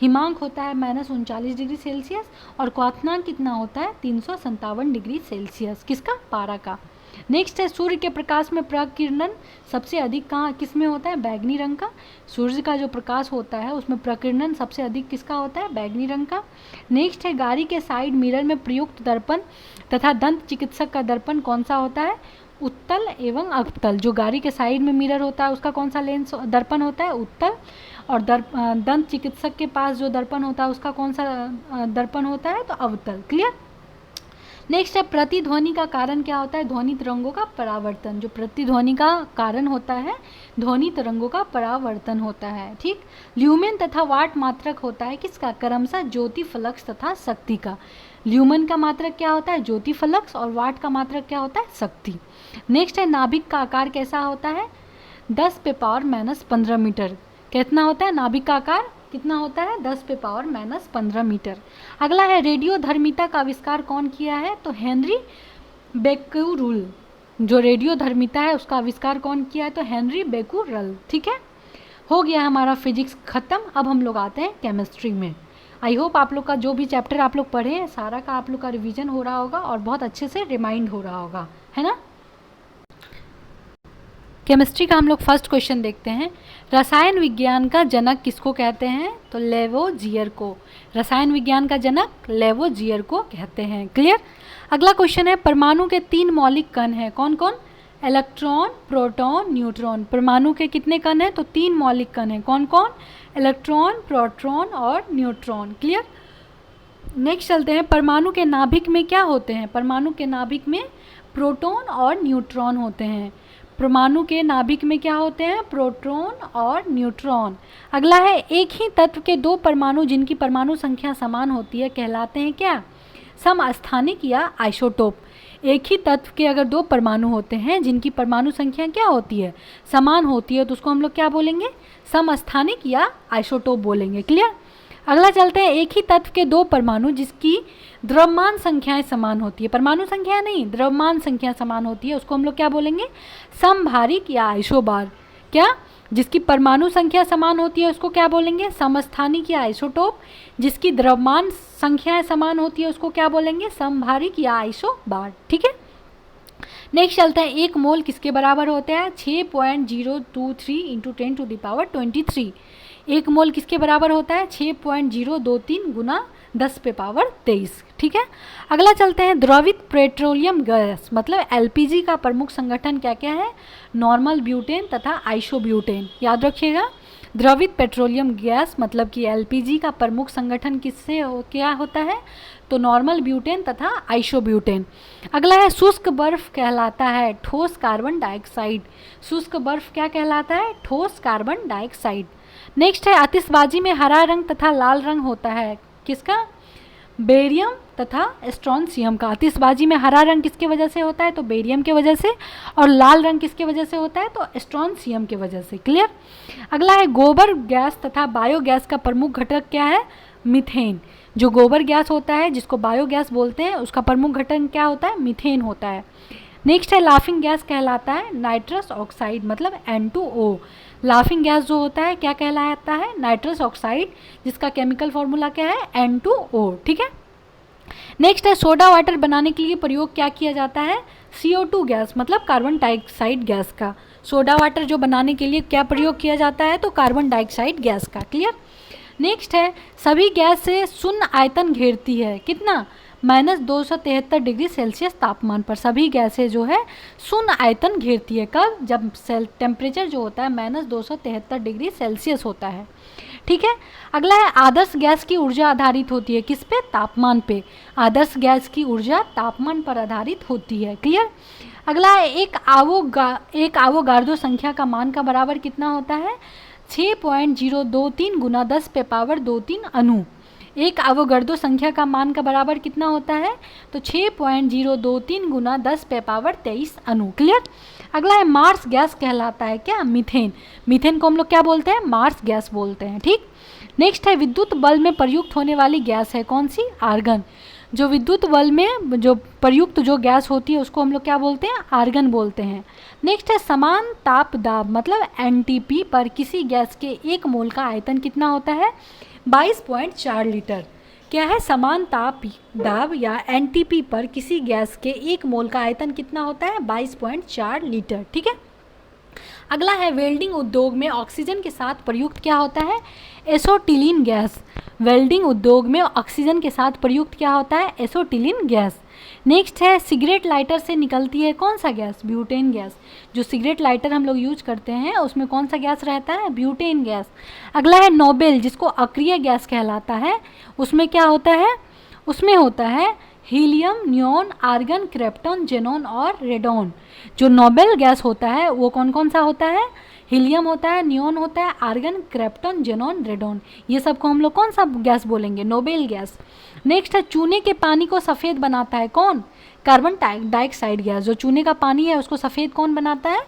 हिमांक होता है -39 डिग्री सेल्सियस और क्वाथनांक कितना होता है 357 डिग्री सेल्सियस, किसका, पारा का। नेक्स्ट है सूर्य के प्रकाश में प्रकिरणन सबसे अधिक कहाँ किस में होता है, बैगनी रंग का। सूर्य का जो प्रकाश होता है उसमें प्रकिरणन सबसे अधिक किसका होता है, बैगनी रंग का। नेक्स्ट है गाड़ी के साइड मिरर में प्रयुक्त दर्पण तथा दंत चिकित्सक का दर्पण कौन सा होता है, उत्तल एवं अवतल। जो गाड़ी के साइड में मिरर होता है उसका कौन सा लेंस दर्पण होता है, उत्तल। और दंत चिकित्सक के पास जो दर्पण होता है उसका कौन सा दर्पण होता है, तो अवतल। क्लियर। नेक्स्ट है प्रतिध्वनि का कारण क्या होता है, ध्वनि तरंगों का परावर्तन। जो प्रतिध्वनि का कारण होता है ध्वनि तरंगों का परावर्तन होता है। ठीक। ल्यूमेन तथा वाट मात्रक होता है किसका, क्रमशः ज्योति फ्लक्स तथा शक्ति का। ल्यूमेन का मात्रक क्या होता है, ज्योति फ्लक्स, और वाट का मात्रक क्या होता है, शक्ति। नेक्स्ट है नाभिक का आकार कैसा होता है, 10⁻⁻15 मीटर। कितना होता है नाभिक का आकार, कितना होता है, 10⁻⁻15 मीटर। अगला है रेडियोधर्मिता का आविष्कार कौन किया है, तो हेनरी बेक्यूरल। जो रेडियोधर्मिता है उसका आविष्कार कौन किया है, तो हेनरी बेक्यूरल। ठीक है। हो गया हमारा फिजिक्स खत्म। अब हम लोग आते हैं केमिस्ट्री में। आई होप आप लोग का जो भी चैप्टर आप लोग पढ़े हैं सारा का आप लोग का रिवीजन हो रहा होगा और बहुत अच्छे से रिमाइंड हो रहा होगा, है ना। केमिस्ट्री का हम लोग फर्स्ट क्वेश्चन देखते हैं। रसायन विज्ञान का जनक किसको कहते हैं, तो लेवोजियर को। रसायन विज्ञान का जनक लेवोजियर को कहते हैं। क्लियर। अगला क्वेश्चन है परमाणु के 3 मौलिक कण हैं, कौन कौन, इलेक्ट्रॉन, प्रोटॉन, न्यूट्रॉन। परमाणु के कितने कण हैं, तो 3 मौलिक कण हैं, कौन कौन, इलेक्ट्रॉन, प्रोटॉन और न्यूट्रॉन। क्लियर। नेक्स्ट चलते हैं परमाणु के नाभिक में क्या होते हैं। परमाणु के नाभिक में प्रोटॉन और न्यूट्रॉन होते हैं। परमाणु के नाभिक में क्या होते हैं, प्रोटॉन और न्यूट्रॉन। अगला है एक ही तत्व के 2 परमाणु जिनकी परमाणु संख्या समान होती है कहलाते हैं क्या, समस्थानिक या आइसोटोप। एक ही तत्व के अगर 2 परमाणु होते हैं जिनकी परमाणु संख्या क्या होती है, समान होती है, तो उसको हम लोग क्या बोलेंगे, समस्थानिक या आइसोटोप बोलेंगे। क्लियर। अगला चलते हैं एक ही तत्व के 2 परमाणु जिसकी द्रव्यमान संख्याएं समान होती है, परमाणु संख्या नहीं, द्रव्यमान संख्या समान होती है, उसको हम लोग क्या बोलेंगे, समभारिक या आइसोबार। क्या, जिसकी परमाणु संख्या समान होती है उसको क्या बोलेंगे, समस्थानिक या आइसोटोप। जिसकी द्रव्यमान संख्याएं समान होती है उसको क्या बोलेंगे, समभारिक या आइसोबार। ठीक है। नेक्स्ट चलते हैं, एक मोल किसके बराबर होता है? 6.023 इंटू 10⁻23। एक मोल किसके बराबर होता है? 6.023 गुना 10⁻23। ठीक है। अगला चलते हैं, द्रवित पेट्रोलियम गैस मतलब एलपीजी का प्रमुख संगठन क्या क्या है? नॉर्मल ब्यूटेन तथा आइसोब्यूटेन। याद रखिएगा, द्रवित पेट्रोलियम गैस मतलब कि एलपीजी का प्रमुख संगठन किससे क्या होता है? तो नॉर्मल ब्यूटेन तथा आइसोब्यूटेन। अगला है, शुष्क बर्फ कहलाता है ठोस कार्बन डाइऑक्साइड। शुष्क बर्फ क्या कहलाता है? ठोस कार्बन डाइऑक्साइड। नेक्स्ट है, आतिशबाजी में हरा रंग तथा लाल रंग होता है किसका? बेरियम तथा स्ट्रोंशियम का। आतिशबाजी में हरा रंग किसके वजह से होता है? तो बेरियम के वजह से। और लाल रंग किसके वजह से होता है? तो स्ट्रोंशियम के वजह से। क्लियर। अगला है, गोबर गैस तथा बायोगैस का प्रमुख घटक क्या है? मीथेन। जो गोबर गैस होता है जिसको बायोगैस बोलते हैं, उसका प्रमुख घटक क्या होता है? मीथेन होता है। नेक्स्ट है, लाफिंग गैस कहलाता है नाइट्रस ऑक्साइड मतलब N2O। लाफिंग गैस जो होता है क्या कहलाता है? नाइट्रस ऑक्साइड, जिसका केमिकल फॉर्मूला क्या है? N2O। ठीक है। नेक्स्ट है, सोडा वाटर बनाने के लिए प्रयोग क्या किया जाता है? CO2 गैस मतलब कार्बन डाइऑक्साइड गैस का। सोडा वाटर जो बनाने के लिए क्या प्रयोग किया जाता है? तो कार्बन डाइऑक्साइड गैस का। क्लियर। नेक्स्ट है, सभी गैस से शून्य आयतन घेरती है कितना? -273 डिग्री सेल्सियस तापमान पर सभी गैसें जो है शून्य आयतन घेरती है। कब? जब टेम्परेचर जो होता है -273 डिग्री सेल्सियस होता है। ठीक है। अगला है, आदर्श गैस की ऊर्जा आधारित होती है किस पे? तापमान पे। आदर्श गैस की ऊर्जा तापमान पर आधारित होती है। क्लियर। अगला है, एक आवोगार्डो संख्या का मान का बराबर कितना होता है? 6.023 गुना 10⁻23 अणु। एक आवोगार्डो संख्या का मान का बराबर कितना होता है? तो 6.023 गुना 10⁻23 अणु। क्लियर। अगला है, मार्स गैस कहलाता है क्या? मीथेन। मीथेन को हम लोग क्या बोलते हैं? मार्स गैस बोलते हैं। ठीक। नेक्स्ट है, विद्युत बल्ब में प्रयुक्त होने वाली गैस है कौन सी? आर्गन। जो विद्युत बल्ब में जो प्रयुक्त जो गैस होती है उसको हम लोग क्या बोलते हैं? आर्गन बोलते हैं। नेक्स्ट है, समान ताप दाब मतलब NTP पर किसी गैस के एक मोल का आयतन कितना होता है? 22.4 लीटर। क्या है? समान ताप दाब या NTP पर किसी गैस के एक मोल का आयतन कितना होता है? 22.4 लीटर। ठीक है। अगला है, वेल्डिंग उद्योग में ऑक्सीजन के साथ प्रयुक्त क्या होता है? एसोटिलीन गैस। वेल्डिंग उद्योग में ऑक्सीजन के साथ प्रयुक्त क्या होता है? एसोटिलीन गैस। नेक्स्ट है, सिगरेट लाइटर से निकलती है कौन सा गैस? Butane gas. जो सिगरेट लाइटर हम लोग यूज करते हैं उसमें कौन सा गैस रहता है? Butane gas. अगला है, नोबेल जिसको अक्रिय गैस कहलाता है, उसमें क्या होता है? उसमें होता है helium, neon, argon, krypton, xenon और रेडॉन। जो नोबेल गैस होता है वो कौन कौन सा होता है? हीलियम होता है, नियॉन होता है, आर्गन, क्रिप्टॉन, जेनॉन, रेडॉन। ये सब को हम लोग कौन सा गैस बोलेंगे? Noble gas. नेक्स्ट है, चूने के पानी को सफ़ेद बनाता है कौन? Carbon dioxide gas. जो चूने का पानी है उसको सफ़ेद कौन बनाता है?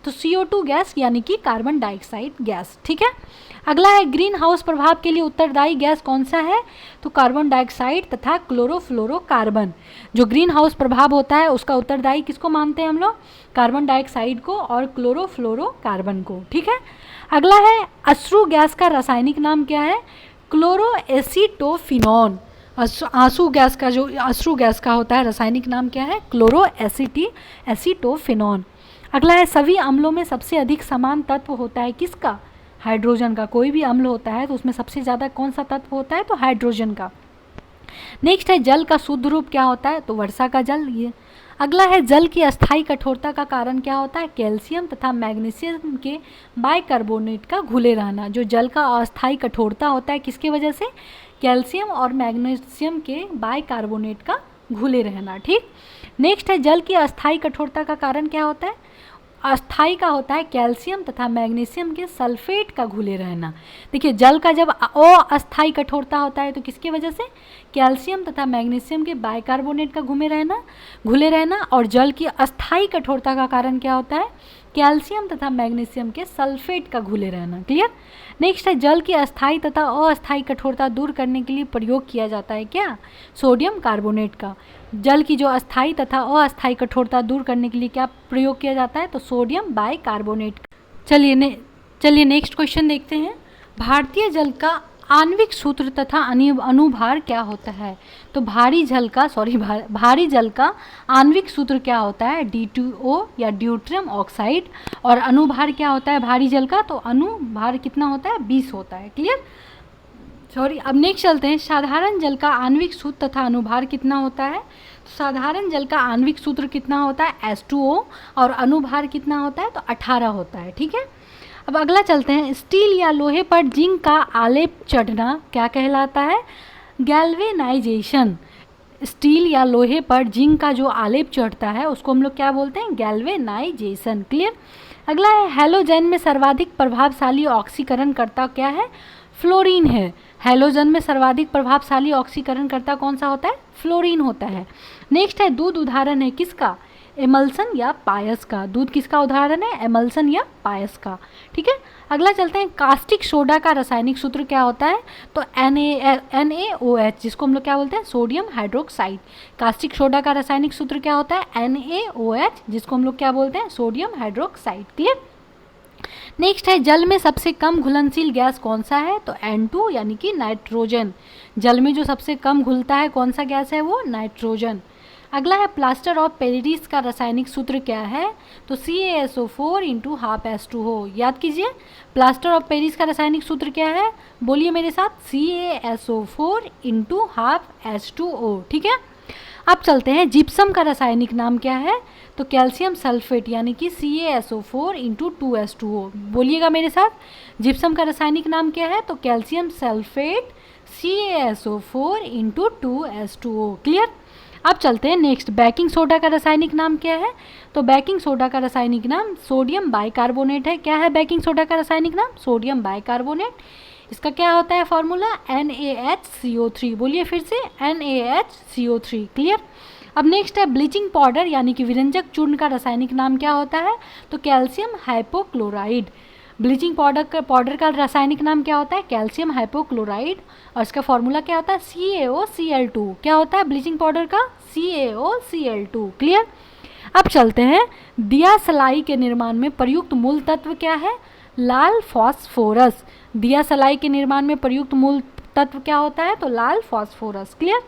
तो CO2 गैस यानी कि कार्बन डाइऑक्साइड गैस। ठीक है। अगला है, ग्रीन हाउस प्रभाव के लिए उत्तरदायी गैस कौन सा है? तो कार्बन डाइऑक्साइड तथा क्लोरोफ्लोरोकार्बन। जो ग्रीन हाउस प्रभाव होता है उसका उत्तरदायी किसको मानते हैं हम लोग? कार्बन डाइऑक्साइड को और क्लोरोफ्लोरोकार्बन को। ठीक है। अगला है, अश्रु गैस का रासायनिक नाम क्या है? क्लोरोएसिटोफिनॉन। आंसू गैस का जो अश्रु गैस का होता है रासायनिक नाम क्या है? क्लोरोएसिटोफिनॉन। अगला है, सभी अम्लों में सबसे अधिक समान तत्व होता है किसका? हाइड्रोजन का। कोई भी अम्ल होता है तो उसमें सबसे ज़्यादा कौन सा तत्व होता है? तो हाइड्रोजन का। नेक्स्ट है, जल का शुद्ध रूप क्या होता है? तो वर्षा का जल। ये अगला है, जल की अस्थायी कठोरता का कारण क्या होता है? कैल्शियम तथा मैग्नीशियम के बाइकार्बोनेट का घुले रहना। जो जल का अस्थायी कठोरता होता है किसके वजह से? कैल्शियम और मैग्नीशियम के बाइकार्बोनेट का घुले रहना। ठीक। नेक्स्ट है, जल की अस्थायी कठोरता का कारण क्या होता है? अस्थाई का होता है कैल्शियम तथा मैग्नीशियम के सल्फेट का घुले रहना। देखिए, जल का जब अस्थाई कठोरता होता है तो किसकी वजह से? कैल्शियम तथा मैग्नीशियम के बाइकार्बोनेट का घुले रहना। और जल की अस्थाई कठोरता का कारण क्या होता है? कैल्शियम तथा मैग्नीशियम के सल्फेट का घुले रहना। क्लियर। नेक्स्ट है, जल की अस्थाई तथा अस्थाई कठोरता दूर करने के लिए प्रयोग किया जाता है क्या? सोडियम कार्बोनेट का। जल की जो अस्थाई तथा अस्थाई कठोरता दूर करने के लिए क्या प्रयोग किया जाता है? तो सोडियम बाइकार्बोनेट। चलिए नेक्स्ट क्वेश्चन देखते हैं। भारतीय जल का आणविक सूत्र तथा अनुभार क्या होता है? तो भारी जल का आणविक सूत्र क्या होता है? D2O या ड्यूट्रियम ऑक्साइड। और अनुभार क्या होता है भारी जल का? तो अनुभार कितना होता है? 20 होता है। क्लियर? अब नेक्स्ट चलते हैं, साधारण जल का आणविक सूत्र तथा अनुभार कितना होता है? तो साधारण जल का आणविक सूत्र कितना होता है? H2O। और अनुभार कितना होता है? तो 18 होता है। ठीक है, अब अगला चलते हैं, स्टील या लोहे पर जिंक का आलेप चढ़ना क्या कहलाता है? गैल्वेनाइजेशन। स्टील या लोहे पर जिंक का जो आलेप चढ़ता है उसको हम लोग क्या बोलते हैं? गैल्वेनाइजेशन। क्लियर? अगला है, हैलोजन में सर्वाधिक प्रभावशाली ऑक्सीकरणकर्ता क्या है? फ्लोरीन है। हैलोजन में सर्वाधिक प्रभावशाली ऑक्सीकरणकर्ता कौन सा होता है? फ्लोरीन होता है। नेक्स्ट है, दूध उदाहरण है किसका? एमल्सन या पायस का। दूध किसका उदाहरण है? एमल्सन या पायस का। ठीक है, अगला चलते हैं, कास्टिक सोडा का रासायनिक सूत्र क्या होता है? तो NaOH, जिसको हम लोग क्या बोलते हैं? Sodium hydroxide. कास्टिक सोडा का रासायनिक सूत्र क्या होता है? NaOH, जिसको हम लोग क्या बोलते हैं? Sodium hydroxide. क्लियर? नेक्स्ट है, जल में सबसे कम घुलनशील गैस कौन सा है? तो N2 यानी कि नाइट्रोजन। जल में जो सबसे कम घुलता है कौन सा गैस है? वो नाइट्रोजन। अगला है, प्लास्टर ऑफ पेरिस का रासायनिक सूत्र क्या है? तो CaSO4 × ½ H2O। याद कीजिए, प्लास्टर ऑफ पेरिस का रासायनिक सूत्र क्या है? बोलिए मेरे साथ, CaSO4 × ½ H2O। ठीक है, अब चलते हैं, जिप्सम का रासायनिक नाम क्या है? तो कैल्शियम सल्फेट यानी कि CaSO4 × 2H2O। बोलिएगा मेरे साथ, जिप्सम का रासायनिक नाम क्या है? तो calcium sulphate CaSO4 × 2H2O। Clear? अब चलते हैं नेक्स्ट, बेकिंग सोडा का रासायनिक नाम क्या है? तो बेकिंग सोडा का रासायनिक नाम सोडियम बाइकार्बोनेट है। क्या है बेकिंग सोडा का रासायनिक नाम? Sodium bicarbonate. इसका क्या होता है फॉर्मूला? NaHCO3। बोलिए फिर से, NaHCO3। क्लियर? अब नेक्स्ट है, ब्लीचिंग पाउडर यानी कि विरंजक चूर्ण का रासायनिक नाम क्या होता है? तो कैल्शियम हाइपोक्लोराइड। ब्लीचिंग पाउडर का रासायनिक नाम क्या होता है? Calcium hypochloride. और इसका फॉर्मूला क्या होता है? CaOCl2। क्या होता है ब्लीचिंग पाउडर का? CaOCl2। क्लियर? अब चलते हैं, दिया सलाई के निर्माण में प्रयुक्त मूल तत्व क्या है? लाल फॉस्फोरस। दिया सलाई के निर्माण में प्रयुक्त मूल तत्व क्या होता है? तो लाल फॉस्फोरस। क्लियर?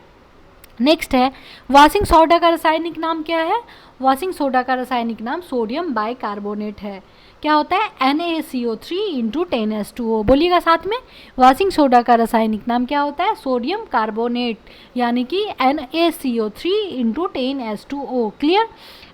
नेक्स्ट है, वॉशिंग सोडा का रासायनिक नाम क्या है? वॉशिंग सोडा का रासायनिक नाम सोडियम बाइकार्बोनेट है। क्या होता है? NaCO3 × 10H2O। बोलिएगा साथ में, वॉशिंग सोडा का रासायनिक नाम क्या होता है? सोडियम कार्बोनेट यानी कि NaCO3 × 10H2O। क्लियर?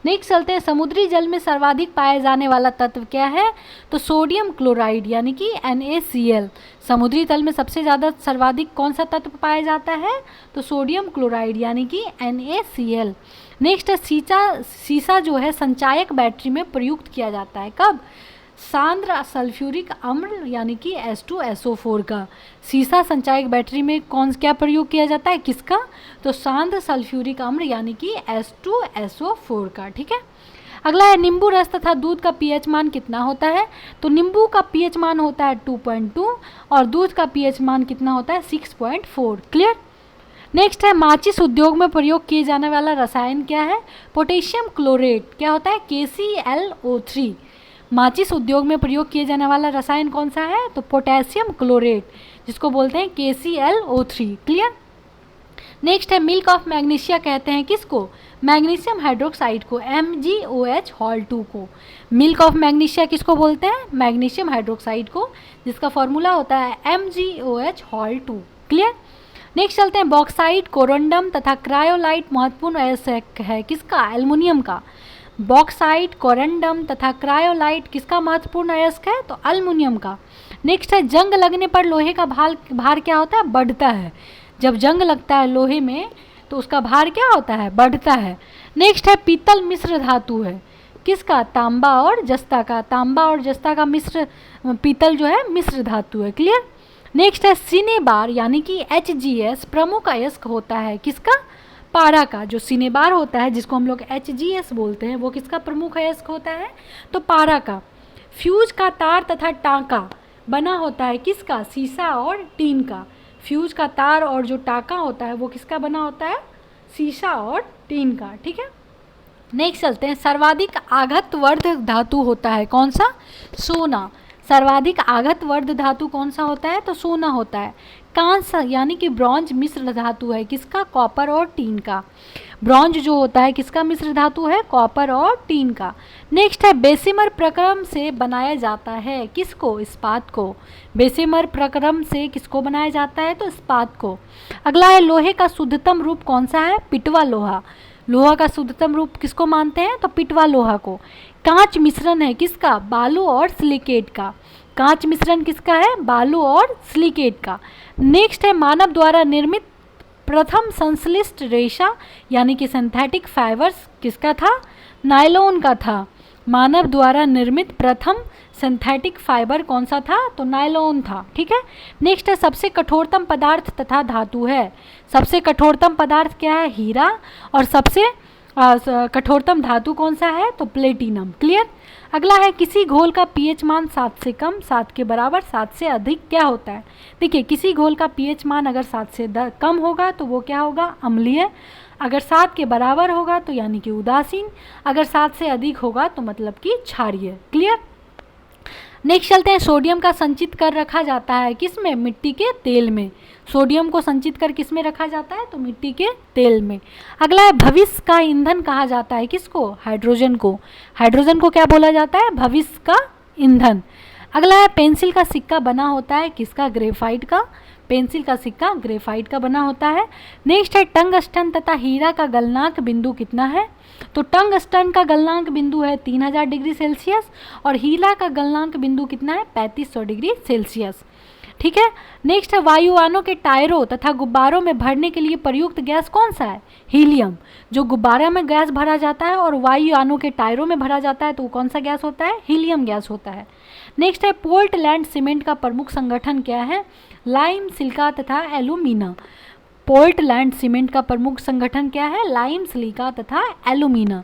नेक्स्ट चलते हैं, समुद्री जल में सर्वाधिक पाए जाने वाला तत्व क्या है? तो सोडियम क्लोराइड यानी कि NaCl। समुद्री तल में सबसे ज़्यादा सर्वाधिक कौन सा तत्व पाया जाता है? तो सोडियम क्लोराइड यानी कि NaCl। नेक्स्ट है, सीसा जो है संचायक बैटरी में प्रयुक्त किया जाता है। कब? सांद्र सल्फ्यूरिक अम्ल यानी कि H2SO4 का। सीसा संचायक बैटरी में क्या प्रयोग किया जाता है? किसका? तो सांद्र सल्फ्यूरिक अम्ल यानी कि H2SO4 का। ठीक है, अगला है, नींबू रस तथा दूध का pH मान कितना होता है? तो नींबू का pH मान होता है 2.2 और दूध का pH मान कितना होता है? 6.4। क्लियर? नेक्स्ट है, माचिस उद्योग में प्रयोग किए जाने वाला रसायन क्या है? Potassium chlorate. क्या होता है? KClO3। माचिस उद्योग में प्रयोग किए जाने वाला रसायन कौन सा है? तो पोटेशियम क्लोरेट, जिसको बोलते हैं KClO3। क्लियर? नेक्स्ट है, मिल्क ऑफ मैग्नीशिया कहते हैं किसको? मैग्नीशियम हाइड्रोक्साइड को, MgOH हॉल 2 को। मिल्क ऑफ मैग्नीशिया किसको बोलते हैं? मैग्नीशियम हाइड्रोक्साइड को, जिसका फॉर्मूला होता है MgOH हॉल 2। क्लियर? नेक्स्ट चलते हैं, बॉक्साइट, कोरंडम तथा क्रायोलाइट महत्वपूर्ण अयस्क है किसका? एल्युमिनियम का। बॉक्साइट, कोरंडम तथा क्रायोलाइट किसका महत्वपूर्ण अयस्क है? तो एल्युमिनियम का। नेक्स्ट है, जंग लगने पर लोहे का भार क्या होता है? बढ़ता है। जब जंग लगता है लोहे में तो उसका भार क्या होता है? बढ़ता है। नेक्स्ट है, पीतल मिश्र धातु है किसका? तांबा और जस्ता का। तांबा और जस्ता का मिश्र पीतल जो है मिश्र धातु है। क्लियर? नेक्स्ट है, सिनेबार यानी कि HGS प्रमुख अयस्क होता है किसका? पारा का। जो सिनेबार होता है जिसको हम लोग HGS बोलते हैं वो किसका प्रमुख अयस्क होता है? तो पारा का। फ्यूज का तार तथा टाँका बना होता है किसका? शीशा और टीन का। फ्यूज का तार और जो टाँका होता है वो किसका बना होता है? शीशा और टीन का। ठीक है, नेक्स्ट चलते हैं, सर्वाधिक आघातवर्धक धातु होता है कौन सा? सोना। सर्वाधिक आघत वर्ध धातु कौन सा होता है? तो सोना होता है। कांस्य यानी कि ब्रॉन्ज मिश्र धातु है, किसका? कॉपर और टीन का। ब्रॉन्ज जो होता है किसका मिश्र धातु है? कॉपर और टीन का। नेक्स्ट है बेसिमर प्रक्रम से बनाया जाता है, किसको? इस्पात को। बेसिमर प्रक्रम से किसको बनाया जाता है? तो इस्पात को। अगला है लोहे का शुद्धतम रूप कौन सा है? पिटवा लोहा। लोहा का शुद्धतम रूप किसको मानते हैं? तो पिटवा लोहा को। कांच मिश्रण है किसका? बालू और सिलिकेट का। कांच मिश्रण किसका है? बालू और सिलिकेट का। नेक्स्ट है मानव द्वारा निर्मित प्रथम संश्लिष्ट रेशा यानी कि सिंथेटिक फाइबर्स किसका था? नायलॉन का था। मानव द्वारा निर्मित प्रथम सिंथेटिक फाइबर कौन सा था? तो नायलॉन था। ठीक है। नेक्स्ट है सबसे कठोरतम पदार्थ तथा धातु है। सबसे कठोरतम पदार्थ क्या है? हीरा। और सबसे कठोरतम धातु कौन सा है? तो प्लेटिनम। क्लियर। अगला है किसी घोल का पीएच मान 7 से कम, 7 के बराबर, 7 से अधिक क्या होता है? देखिए किसी घोल का पीएच मान अगर 7 से कम होगा तो वो क्या होगा? अम्लीय। अगर 7 के बराबर होगा तो यानी कि उदासीन। अगर 7 से अधिक होगा तो मतलब कि क्षारीय। क्लियर। नेक्स्ट चलते हैं सोडियम का संचित कर रखा जाता है किस में? मिट्टी के तेल में। सोडियम को संचित कर किस में रखा जाता है? तो मिट्टी के तेल में। अगला है भविष्य का ईंधन कहा जाता है किसको? हाइड्रोजन को। हाइड्रोजन को क्या बोला जाता है? भविष्य का ईंधन। अगला है पेंसिल का सिक्का बना होता है किसका? ग्रेफाइट का। पेंसिल का सिक्का ग्रेफाइट का बना होता है। नेक्स्ट है टंगस्टन तथा हीरा का गलनांक बिंदु कितना है? तो टंगस्टन का गलनांक बिंदु है 3000 डिग्री सेल्सियस और हीरा का गलनांक बिंदु कितना है? 3500 डिग्री सेल्सियस। ठीक है। नेक्स्ट है वायुयानों के टायरों तथा गुब्बारों में भरने के लिए प्रयुक्त गैस कौन सा है? हीलियम। जो गुब्बारा में गैस भरा जाता है और वायुयानों के टायरों में भरा जाता है तो वो कौन सा गैस होता है? हीलियम गैस होता है। नेक्स्ट है पोर्टलैंड सीमेंट का प्रमुख संगठन क्या है? लाइम, सिलिका तथा एल्यूमिना। पोर्टलैंड सीमेंट का प्रमुख संगठन क्या है? लाइम, सिलिका तथा एल्यूमिना।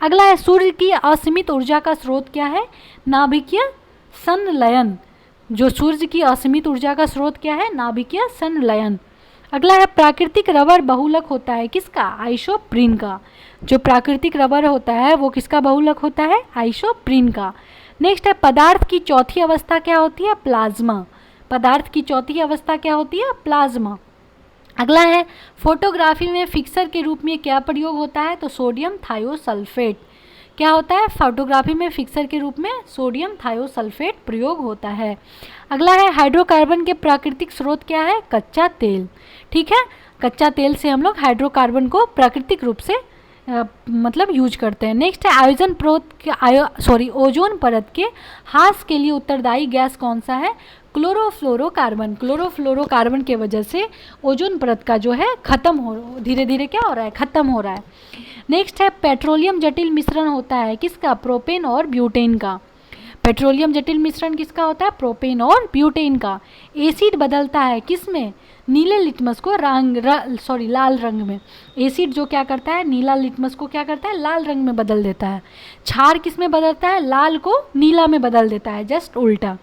अगला है सूर्य की असीमित ऊर्जा का स्रोत क्या है? नाभिकीय संलयन। जो सूर्य की असीमित ऊर्जा का स्रोत क्या है? नाभिकीय संलयन। अगला है प्राकृतिक रबर बहुलक होता है किसका? आइसोप्रीन का। जो प्राकृतिक रबर होता है वो किसका बहुलक होता है? आइसोप्रीन का। नेक्स्ट है पदार्थ की चौथी अवस्था क्या होती है? प्लाज्मा। पदार्थ की चौथी अवस्था क्या होती है? प्लाज्मा। अगला है फोटोग्राफी में फिक्सर के रूप में क्या प्रयोग होता है? तो सोडियम थायोसल्फेट। क्या होता है? फोटोग्राफी में फिक्सर के रूप में सोडियम थायोसल्फेट प्रयोग होता है। अगला है हाइड्रोकार्बन के प्राकृतिक स्रोत क्या है? कच्चा तेल। ठीक है। कच्चा तेल से हम लोग हाइड्रोकार्बन को प्राकृतिक रूप से मतलब यूज करते हैं। नेक्स्ट है ओजोन परत के ह्रास के लिए उत्तरदायी गैस कौन सा है? क्लोरोफ्लोरोकार्बन। क्लोरोफ्लोरोकार्बन के वजह से ओजोन परत का जो है धीरे धीरे क्या हो रहा है? खत्म हो रहा है। नेक्स्ट है पेट्रोलियम जटिल मिश्रण होता है किसका? प्रोपेन और ब्यूटेन का। पेट्रोलियम जटिल मिश्रण किसका होता है? प्रोपेन और ब्यूटेन का। एसिड बदलता है किस में? नीले लिटमस को लाल रंग में। एसिड जो क्या करता है? नीला लिटमस को क्या करता है? लाल रंग में बदल देता है। क्षार किस में बदलता है? लाल को नीला में बदल देता है, जस्ट उल्टा।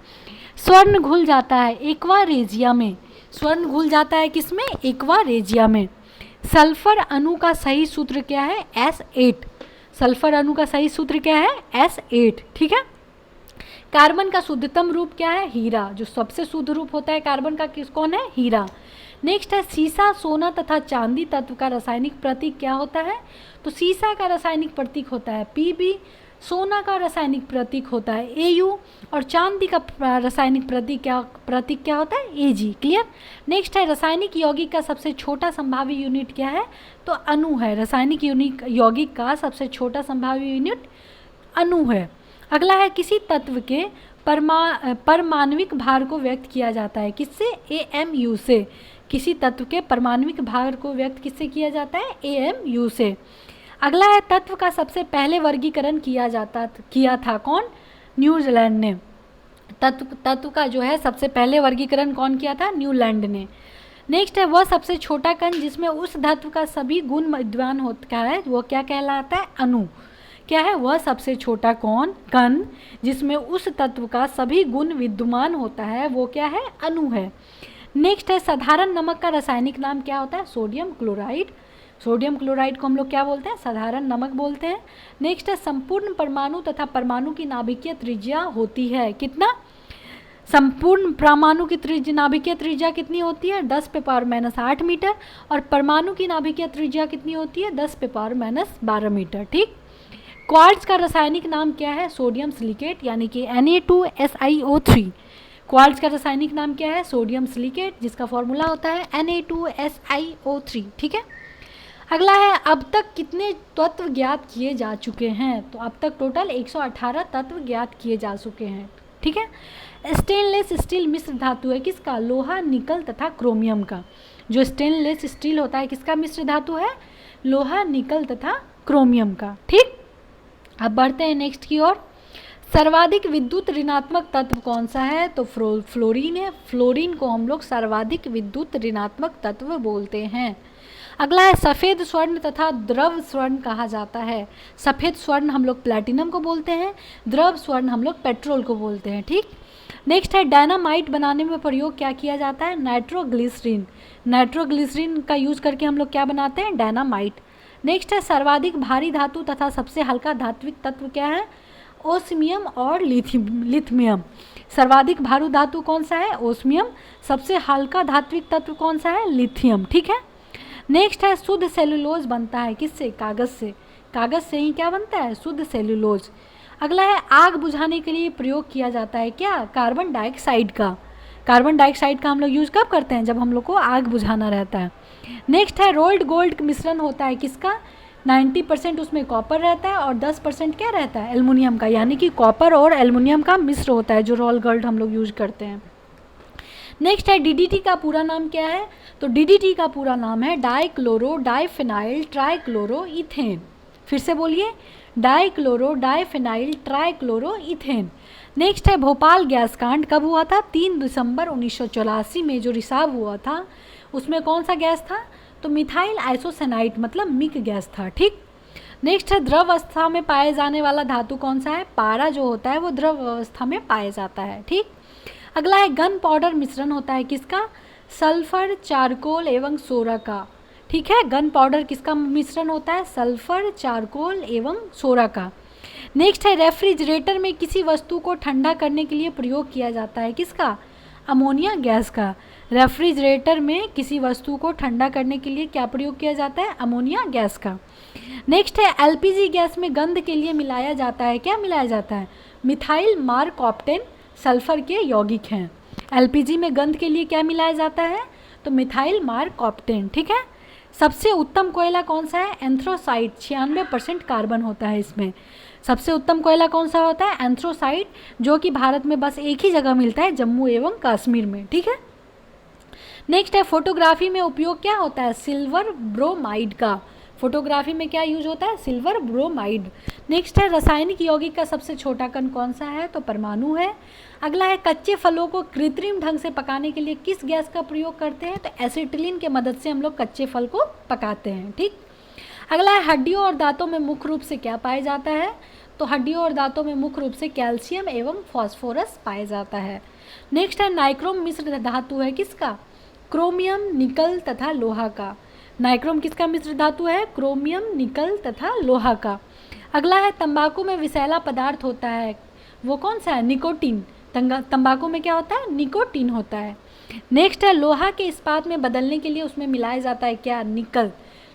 स्वर्ण घुल जाता है एक्वा रेजिया में। स्वर्ण घुल जाता है किस में? एक्वा रेजिया में। सल्फर अणु का सही सूत्र क्या है? S8। सल्फर अणु का सही सूत्र क्या है? S8। ठीक है। कार्बन का शुद्धतम रूप क्या है? हीरा। जो सबसे शुद्ध रूप होता है कार्बन का कौन है? हीरा। नेक्स्ट है सीसा, सोना तथा चांदी तत्व का रासायनिक प्रतीक क्या होता है? तो सीसा का रासायनिक प्रतीक होता है Pb, सोना का रासायनिक प्रतीक होता है Au और चांदी का रासायनिक प्रतीक क्या होता है? Ag। क्लियर। नेक्स्ट है रासायनिक यौगिक का सबसे छोटा संभावी यूनिट क्या है? तो अणु है। रासायनिक यौगिक का सबसे छोटा संभावी यूनिट अणु है। अगला है किसी तत्व के परमाणविक भार को व्यक्त किया जाता है किससे? AMU से। किसी तत्व के परमाणविक भार को व्यक्त किससे किया जाता है? AMU से। अगला है तत्व का सबसे पहले वर्गीकरण किया था कौन? न्यूजीलैंड ने। तत्व का जो है सबसे पहले वर्गीकरण कौन किया था? न्यूजीलैंड ने। नेक्स्ट है वह सबसे छोटा कण जिसमें उस धातु का सभी गुण विद्यमान होता है वो क्या कहलाता है? अणु। क्या है? वह सबसे छोटा कण जिसमें उस तत्व का सभी गुण विद्यमान होता है वो क्या है? अणु है। नेक्स्ट है साधारण नमक का रासायनिक नाम क्या होता है? Sodium chloride. सोडियम क्लोराइड को हम लोग क्या बोलते हैं? साधारण नमक बोलते हैं। नेक्स्ट है संपूर्ण परमाणु तथा परमाणु की नाभिकीय त्रिज्या होती है कितना? संपूर्ण परमाणु की त्रिज्या, नाभिकीय त्रिज्या कितनी होती है? 10 पे पावर माइनस 8 मीटर। और परमाणु की नाभिकीय त्रिज्या कितनी होती है? 10 पे पावर माइनस 12 मीटर। ठीक। क्वार्ट्ज का रासायनिक नाम क्या है? सोडियम सिलिकेट, यानी कि Na2SiO3। क्वार्ट्ज का रासायनिक नाम क्या है? सोडियम सिलिकेट, जिसका फॉर्मूला होता है Na2SiO3। ठीक है। अगला है, अब तक कितने तत्व ज्ञात किए जा चुके हैं? तो अब तक टोटल 118 तत्व ज्ञात किए जा चुके हैं। ठीक है। स्टेनलेस स्टील मिश्र धातु है किसका? लोहा, निकल तथा क्रोमियम का। जो स्टेनलेस स्टील होता है किसका मिश्र धातु है? लोहा, निकल तथा क्रोमियम का। ठीक। अब बढ़ते हैं नेक्स्ट की ओर। सर्वाधिक विद्युत ऋणात्मक तत्व कौन सा है? तो फ्लोरीन है। फ्लोरीन को हम लोग सर्वाधिक विद्युत ऋणात्मक तत्व बोलते हैं। अगला है, सफ़ेद स्वर्ण तथा द्रव स्वर्ण कहा जाता है। सफ़ेद स्वर्ण हम लोग प्लैटिनम को बोलते हैं, द्रव स्वर्ण हम लोग पेट्रोल को बोलते हैं। ठीक। नेक्स्ट है, डायनामाइट बनाने में प्रयोग क्या किया जाता है? नाइट्रोग्लिसरीन। नाइट्रोग्लिसरीन का यूज करके हम लोग क्या बनाते हैं? डायनामाइट। नेक्स्ट है, सर्वाधिक भारी धातु तथा सबसे हल्का धात्विक तत्व क्या है? ओस्मियम और लिथियम। सर्वाधिक भारी धातु कौन सा है? ओस्मियम। सबसे हल्का धात्विक तत्व कौन सा है? लिथियम। ठीक है। नेक्स्ट है, शुद्ध सेलुलोज बनता है किससे? कागज़ से। कागज़ से ही क्या बनता है? शुद्ध सेलुलोज। अगला है, आग बुझाने के लिए प्रयोग किया जाता है क्या? कार्बन डाइऑक्साइड का। कार्बन डाइऑक्साइड का हम लोग यूज़ कब करते हैं? जब हम लोग को आग बुझाना रहता है। नेक्स्ट है, रोल्ड गोल्ड मिश्रण होता है किसका? 90% उसमें कॉपर रहता है और 10% क्या रहता है? एल्युमिनियम का, यानी कि कॉपर और एल्युमिनियम का मिश्र होता है जो रोल्ड गोल्ड हम लोग यूज करते हैं। नेक्स्ट है, डीडीटी का पूरा नाम क्या है? तो डीडीटी का पूरा नाम है डाइक्लोरो डाइफिनाइल ट्राइक्लोरो इथेन। फिर से बोलिए, dichloro diphenyl trichloro ethane. Next है, भोपाल गैस कांड कब हुआ था? 3 दिसंबर 1984 में जो रिसाव हुआ था उसमें कौन सा गैस था? तो मिथाइल आइसोसेनाइट मतलब मिक गैस था। ठीक। नेक्स्ट है, द्रव अवस्था में पाए जाने वाला धातु कौन सा है? पारा जो होता है वो द्रव अवस्था में पाया जाता है। ठीक। अगला है, गन पाउडर मिश्रण होता है किसका? सल्फर, चारकोल एवं सोरा का। ठीक है। गन पाउडर किसका मिश्रण होता है? सल्फर, चारकोल एवं सोरा का। नेक्स्ट है, रेफ्रिजरेटर में किसी वस्तु को ठंडा करने के लिए प्रयोग किया जाता है किसका? अमोनिया गैस का। रेफ्रिजरेटर में किसी वस्तु को ठंडा करने के लिए क्या प्रयोग किया जाता है? अमोनिया गैस का। नेक्स्ट है, एलपीजी गैस में गंध के लिए मिलाया जाता है, क्या मिलाया जाता है? मिथाइल मारकॉप्टेन सल्फर के यौगिक हैं। एलपीजी में गंध के लिए क्या मिलाया जाता है? तो मिथाइल मारकॉप्टेन। ठीक है। सबसे उत्तम कोयला कौन सा है? एंथ्रोसाइट। 96% कार्बन होता है इसमें। सबसे उत्तम कोयला कौन सा होता है? एंथ्रोसाइट, जो कि भारत में बस एक ही जगह मिलता है, जम्मू एवं कश्मीर में। ठीक है। नेक्स्ट है, फोटोग्राफी में उपयोग क्या होता है? सिल्वर ब्रोमाइड का। फोटोग्राफी में क्या यूज होता है? Silver bromide. नेक्स्ट है, रासायनिक यौगिक का सबसे छोटा कण कौन सा है? तो परमाणु है। अगला है, कच्चे फलों को कृत्रिम ढंग से पकाने के लिए किस गैस का प्रयोग करते हैं? तो एसिटिलीन के मदद से हम लोग कच्चे फल को पकाते हैं। ठीक। अगला है, हड्डियों और दांतों में मुख्य रूप से क्या पाया जाता है? तो हड्डियों और दांतों में मुख्य रूप से कैल्शियम एवं फॉस्फोरस पाया जाता है। नेक्स्ट है, नाइक्रोम मिश्र धातु है किसका? क्रोमियम, निकल तथा लोहा का। नाइक्रोम किसका मिश्र धातु है? क्रोमियम, निकल तथा लोहा का। अगला है, तंबाकू में विषैला पदार्थ होता है, वो कौन सा है? निकोटीन। तंबाकू में क्या होता है? निकोटीन होता है। नेक्स्ट है, लोहा के इस्पात में बदलने के लिए उसमें मिलाया जाता है क्या? निकल।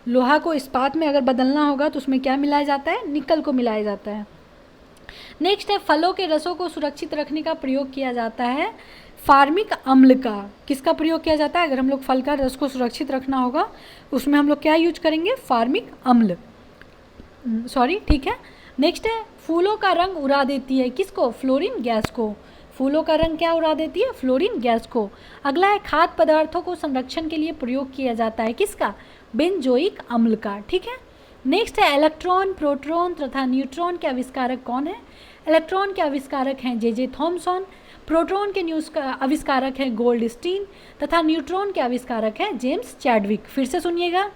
लोहा को इस्पात में अगर बदलना होगा तो उसमें क्या मिलाया जाता है? निकल को मिलाया जाता है। नेक्स्ट है, फलों के रसों को सुरक्षित रखने का प्रयोग किया जाता है फार्मिक अम्ल का। किसका प्रयोग किया जाता है? अगर हम लोग फल का रस को सुरक्षित रखना होगा उसमें हम लोग क्या यूज करेंगे? फार्मिक अम्ल। सॉरी। ठीक है। नेक्स्ट है, फूलों का रंग उड़ा देती है किसको? फ्लोरीन गैस को। फूलों का रंग क्या उड़ा देती है? फ्लोरीन गैस को। अगला है, खाद्य पदार्थों को संरक्षण के लिए प्रयोग किया जाता है किसका? बेंजोइक अम्ल का। ठीक है। नेक्स्ट है, इलेक्ट्रॉन, प्रोटॉन तथा न्यूट्रॉन के आविष्कारक कौन है? इलेक्ट्रॉन के आविष्कारक हैं जे थॉमसन, प्रोटॉन के आविष्कारक हैं गोल्डस्टीन तथा न्यूट्रॉन के आविष्कारक हैं जेम्स चैडविक। फिर से सुनिएगा,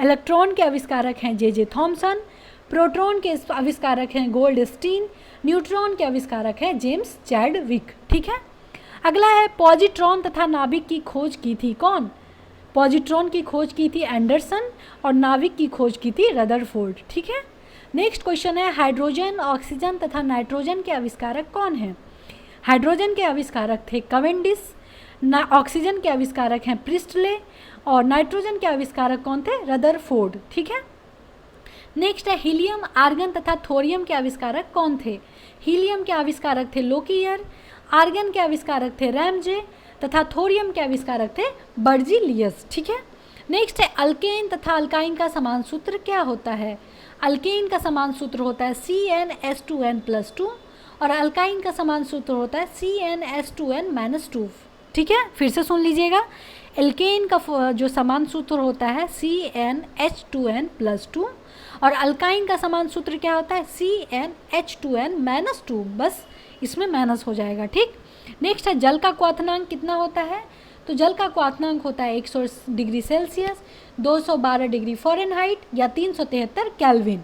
इलेक्ट्रॉन के आविष्कारक हैं जे थॉमसन, प्रोटॉन के आविष्कारक हैं गोल्डस्टीन, न्यूट्रॉन के आविष्कारक हैं जेम्स चैडविक। ठीक है। अगला है, पॉजिट्रॉन तथा नाभिक की खोज की थी कौन? पॉजिट्रॉन की खोज की थी एंडरसन और नाभिक की खोज की थी रदरफोर्ड। ठीक है। नेक्स्ट क्वेश्चन है, हाइड्रोजन, ऑक्सीजन तथा नाइट्रोजन के आविष्कारक कौन हैं? हाइड्रोजन के आविष्कारक थे कैवेंडिश, ऑक्सीजन के आविष्कारक हैं प्रिस्टले, और नाइट्रोजन के आविष्कारक कौन थे? रदरफोर्ड। ठीक है। नेक्स्ट है हीलियम, आर्गन तथा थोरियम के आविष्कारक कौन थे? हीलियम के आविष्कारक थे लोकियर, आर्गन के आविष्कारक थे रैमजे तथा थोरियम के आविष्कारक थे बर्जीलियस। ठीक है। नेक्स्ट है अल्केन तथा अल्काइन का समान सूत्र क्या होता है? अल्केन का समान सूत्र होता है CnH2n+2 और अल्काइन का समान सूत्र होता है CnH2n-2। ठीक है, फिर से सुन लीजिएगा। एल्केन का जो समान सूत्र होता है CnH2n+2 और अल्काइन का समान सूत्र क्या होता है? CnH2n-2। बस इसमें माइनस हो जाएगा। ठीक। नेक्स्ट है जल का क्वथनांक कितना होता है? तो जल का क्वथनांक होता है 100 डिग्री सेल्सियस, 212 डिग्री फ़ारेनहाइट या 373 केल्विन।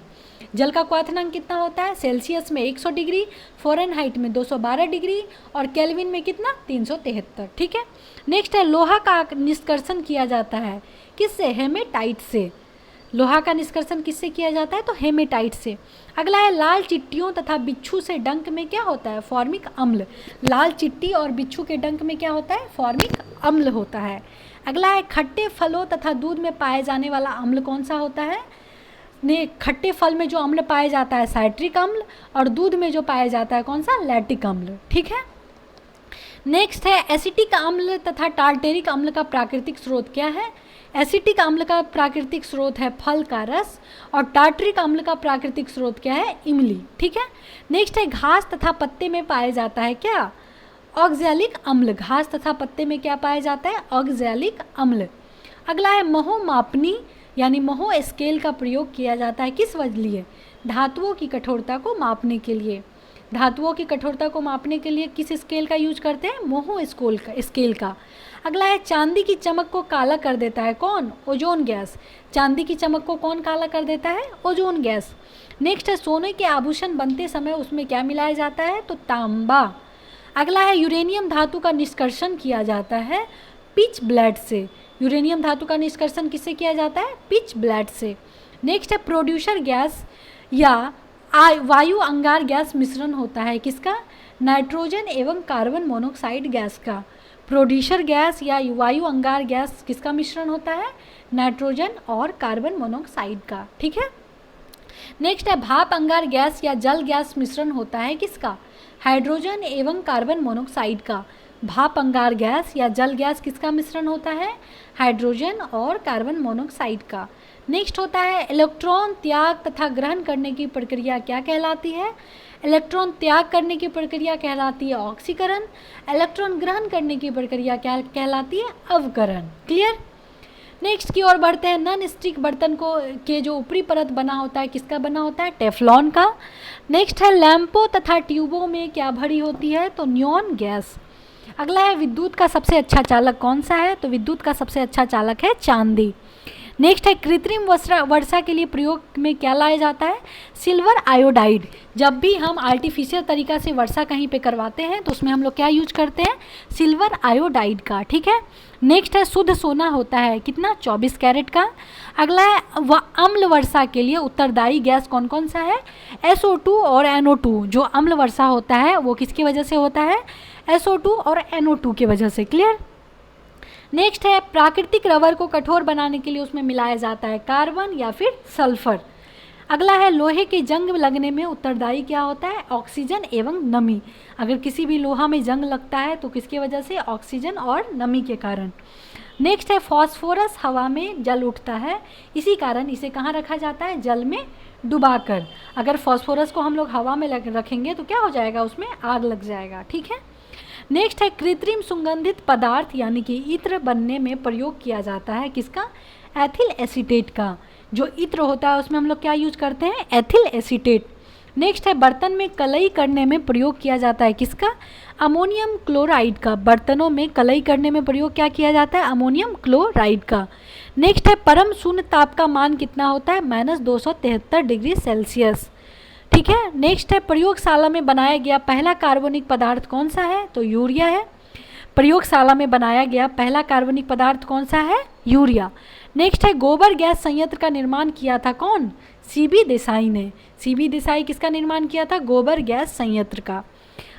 जल का क्वथनांक कितना होता है? सेल्सियस में 100 डिग्री, फ़ारेनहाइट में 212 डिग्री और केल्विन में कितना? 373। ठीक है। नेक्स्ट है लोहा का निष्कर्षण किया जाता है किससे? हेमेटाइट से। लोहा का निष्कर्षण किससे किया जाता है? तो हेमेटाइट से। अगला है लाल चिट्टियों तथा बिच्छू से डंक में क्या होता है? फॉर्मिक अम्ल। लाल चिट्टी और बिच्छू के डंक में क्या होता है? फॉर्मिक अम्ल होता है। अगला है खट्टे फलों तथा दूध में पाए जाने वाला अम्ल कौन सा होता है? ने खट्टे फल में जो अम्ल पाया जाता है साइट्रिक अम्ल और दूध में जो पाया जाता है कौन सा? लैक्टिक अम्ल। ठीक है। नेक्स्ट है एसिटिक अम्ल तथा टार्टेरिक अम्ल का प्राकृतिक स्रोत क्या है? एसिटिक अम्ल का प्राकृतिक स्रोत है फल का रस और टार्टरिक अम्ल का प्राकृतिक स्रोत क्या है? इमली। ठीक है। नेक्स्ट है घास तथा पत्ते में पाया जाता है क्या? ऑक्सैलिक अम्ल। घास तथा पत्ते में क्या पाया जाता है? ऑक्सैलिक अम्ल। अगला है महो मापनी यानी महो स्केल का प्रयोग किया जाता है किस लिए? धातुओं की कठोरता को मापने के लिए। धातुओं की कठोरता को मापने के लिए किस स्केल का यूज करते हैं? मोहो स्केल का। अगला है चांदी की चमक को काला कर देता है कौन? Ozone gas. चांदी की चमक को कौन काला कर देता है? Ozone gas. नेक्स्ट है सोने के आभूषण बनते समय उसमें क्या मिलाया जाता है? तो तांबा। अगला है यूरेनियम धातु का निष्कर्षण किया जाता है पिच ब्लेड से। यूरेनियम धातु का निष्कर्षण किससे किया जाता है? पिच ब्लेड से। नेक्स्ट है प्रोड्यूसर गैस या वायु अंगार गैस मिश्रण होता है किसका? नाइट्रोजन एवं कार्बन मोनोऑक्साइड गैस का। प्रोड्यूसर गैस या वायु अंगार गैस किसका मिश्रण होता है? नाइट्रोजन और कार्बन मोनोऑक्साइड का। ठीक है। नेक्स्ट है भाप अंगार गैस या जल गैस मिश्रण होता है किसका? हाइड्रोजन एवं कार्बन मोनोऑक्साइड का। भाप अंगार गैस या जल गैस किसका मिश्रण होता है? हाइड्रोजन और कार्बन मोनोऑक्साइड का। नेक्स्ट होता है इलेक्ट्रॉन त्याग तथा ग्रहण करने की प्रक्रिया क्या कहलाती है? इलेक्ट्रॉन त्याग करने की प्रक्रिया कहलाती है ऑक्सीकरण। इलेक्ट्रॉन ग्रहण करने की प्रक्रिया क्या कहलाती है? अवकरण। क्लियर। नेक्स्ट की ओर बढ़ते हैं। नॉन स्टिक बर्तन को के जो ऊपरी परत बना होता है किसका बना होता है? टेफ्लॉन का। नेक्स्ट है लैंपों तथा ट्यूबों में क्या भरी होती है? तो नियॉन गैस। अगला है विद्युत का सबसे अच्छा चालक कौन सा है? तो विद्युत का सबसे अच्छा चालक है चांदी। नेक्स्ट है कृत्रिम वर्षा के लिए प्रयोग में क्या लाया जाता है? Silver iodide. जब भी हम आर्टिफिशियल तरीका से वर्षा कहीं पे करवाते हैं तो उसमें हम लोग क्या यूज करते हैं? सिल्वर आयोडाइड का। ठीक है। नेक्स्ट है शुद्ध सोना होता है कितना? 24 कैरेट का। अगला है अम्ल वर्षा के लिए उत्तरदायी गैस कौन कौन सा है? SO2 और NO2। जो अम्ल वर्षा होता है वो किसकी वजह से होता है? SO2 और NO2 की वजह से। क्लियर। नेक्स्ट है प्राकृतिक रबर को कठोर बनाने के लिए उसमें मिलाया जाता है कार्बन या फिर सल्फर। अगला है लोहे के जंग लगने में उत्तरदायी क्या होता है? ऑक्सीजन एवं नमी। अगर किसी भी लोहा में जंग लगता है तो किसकी वजह से? ऑक्सीजन और नमी के कारण। नेक्स्ट है फॉस्फोरस हवा में जल उठता है, इसी कारण इसे कहाँ रखा जाता है? जल में डुबाकर। अगर फॉस्फोरस को हम लोग हवा में रखेंगे तो क्या हो जाएगा? उसमें आग लग जाएगा। ठीक है। नेक्स्ट है कृत्रिम सुगंधित पदार्थ यानी कि इत्र बनने में प्रयोग किया जाता है किसका? एथिल एसीटेट का। जो इत्र होता है उसमें हम लोग क्या यूज करते हैं? Ethyl acetate. नेक्स्ट है बर्तन में कलई करने में प्रयोग किया जाता है किसका? अमोनियम क्लोराइड का। बर्तनों में कलई करने में प्रयोग क्या किया जाता है? अमोनियम क्लोराइड का। नेक्स्ट है परम शून्य ताप का मान कितना होता है? -273 डिग्री सेल्सियस। ठीक है। नेक्स्ट है प्रयोगशाला में बनाया गया पहला कार्बनिक पदार्थ कौन सा है? तो यूरिया है। प्रयोगशाला में बनाया गया पहला कार्बनिक पदार्थ कौन सा है? यूरिया। नेक्स्ट है गोबर गैस संयंत्र का निर्माण किया था कौन? CB देसाई ने। CB देसाई किसका निर्माण किया था? गोबर गैस संयंत्र का।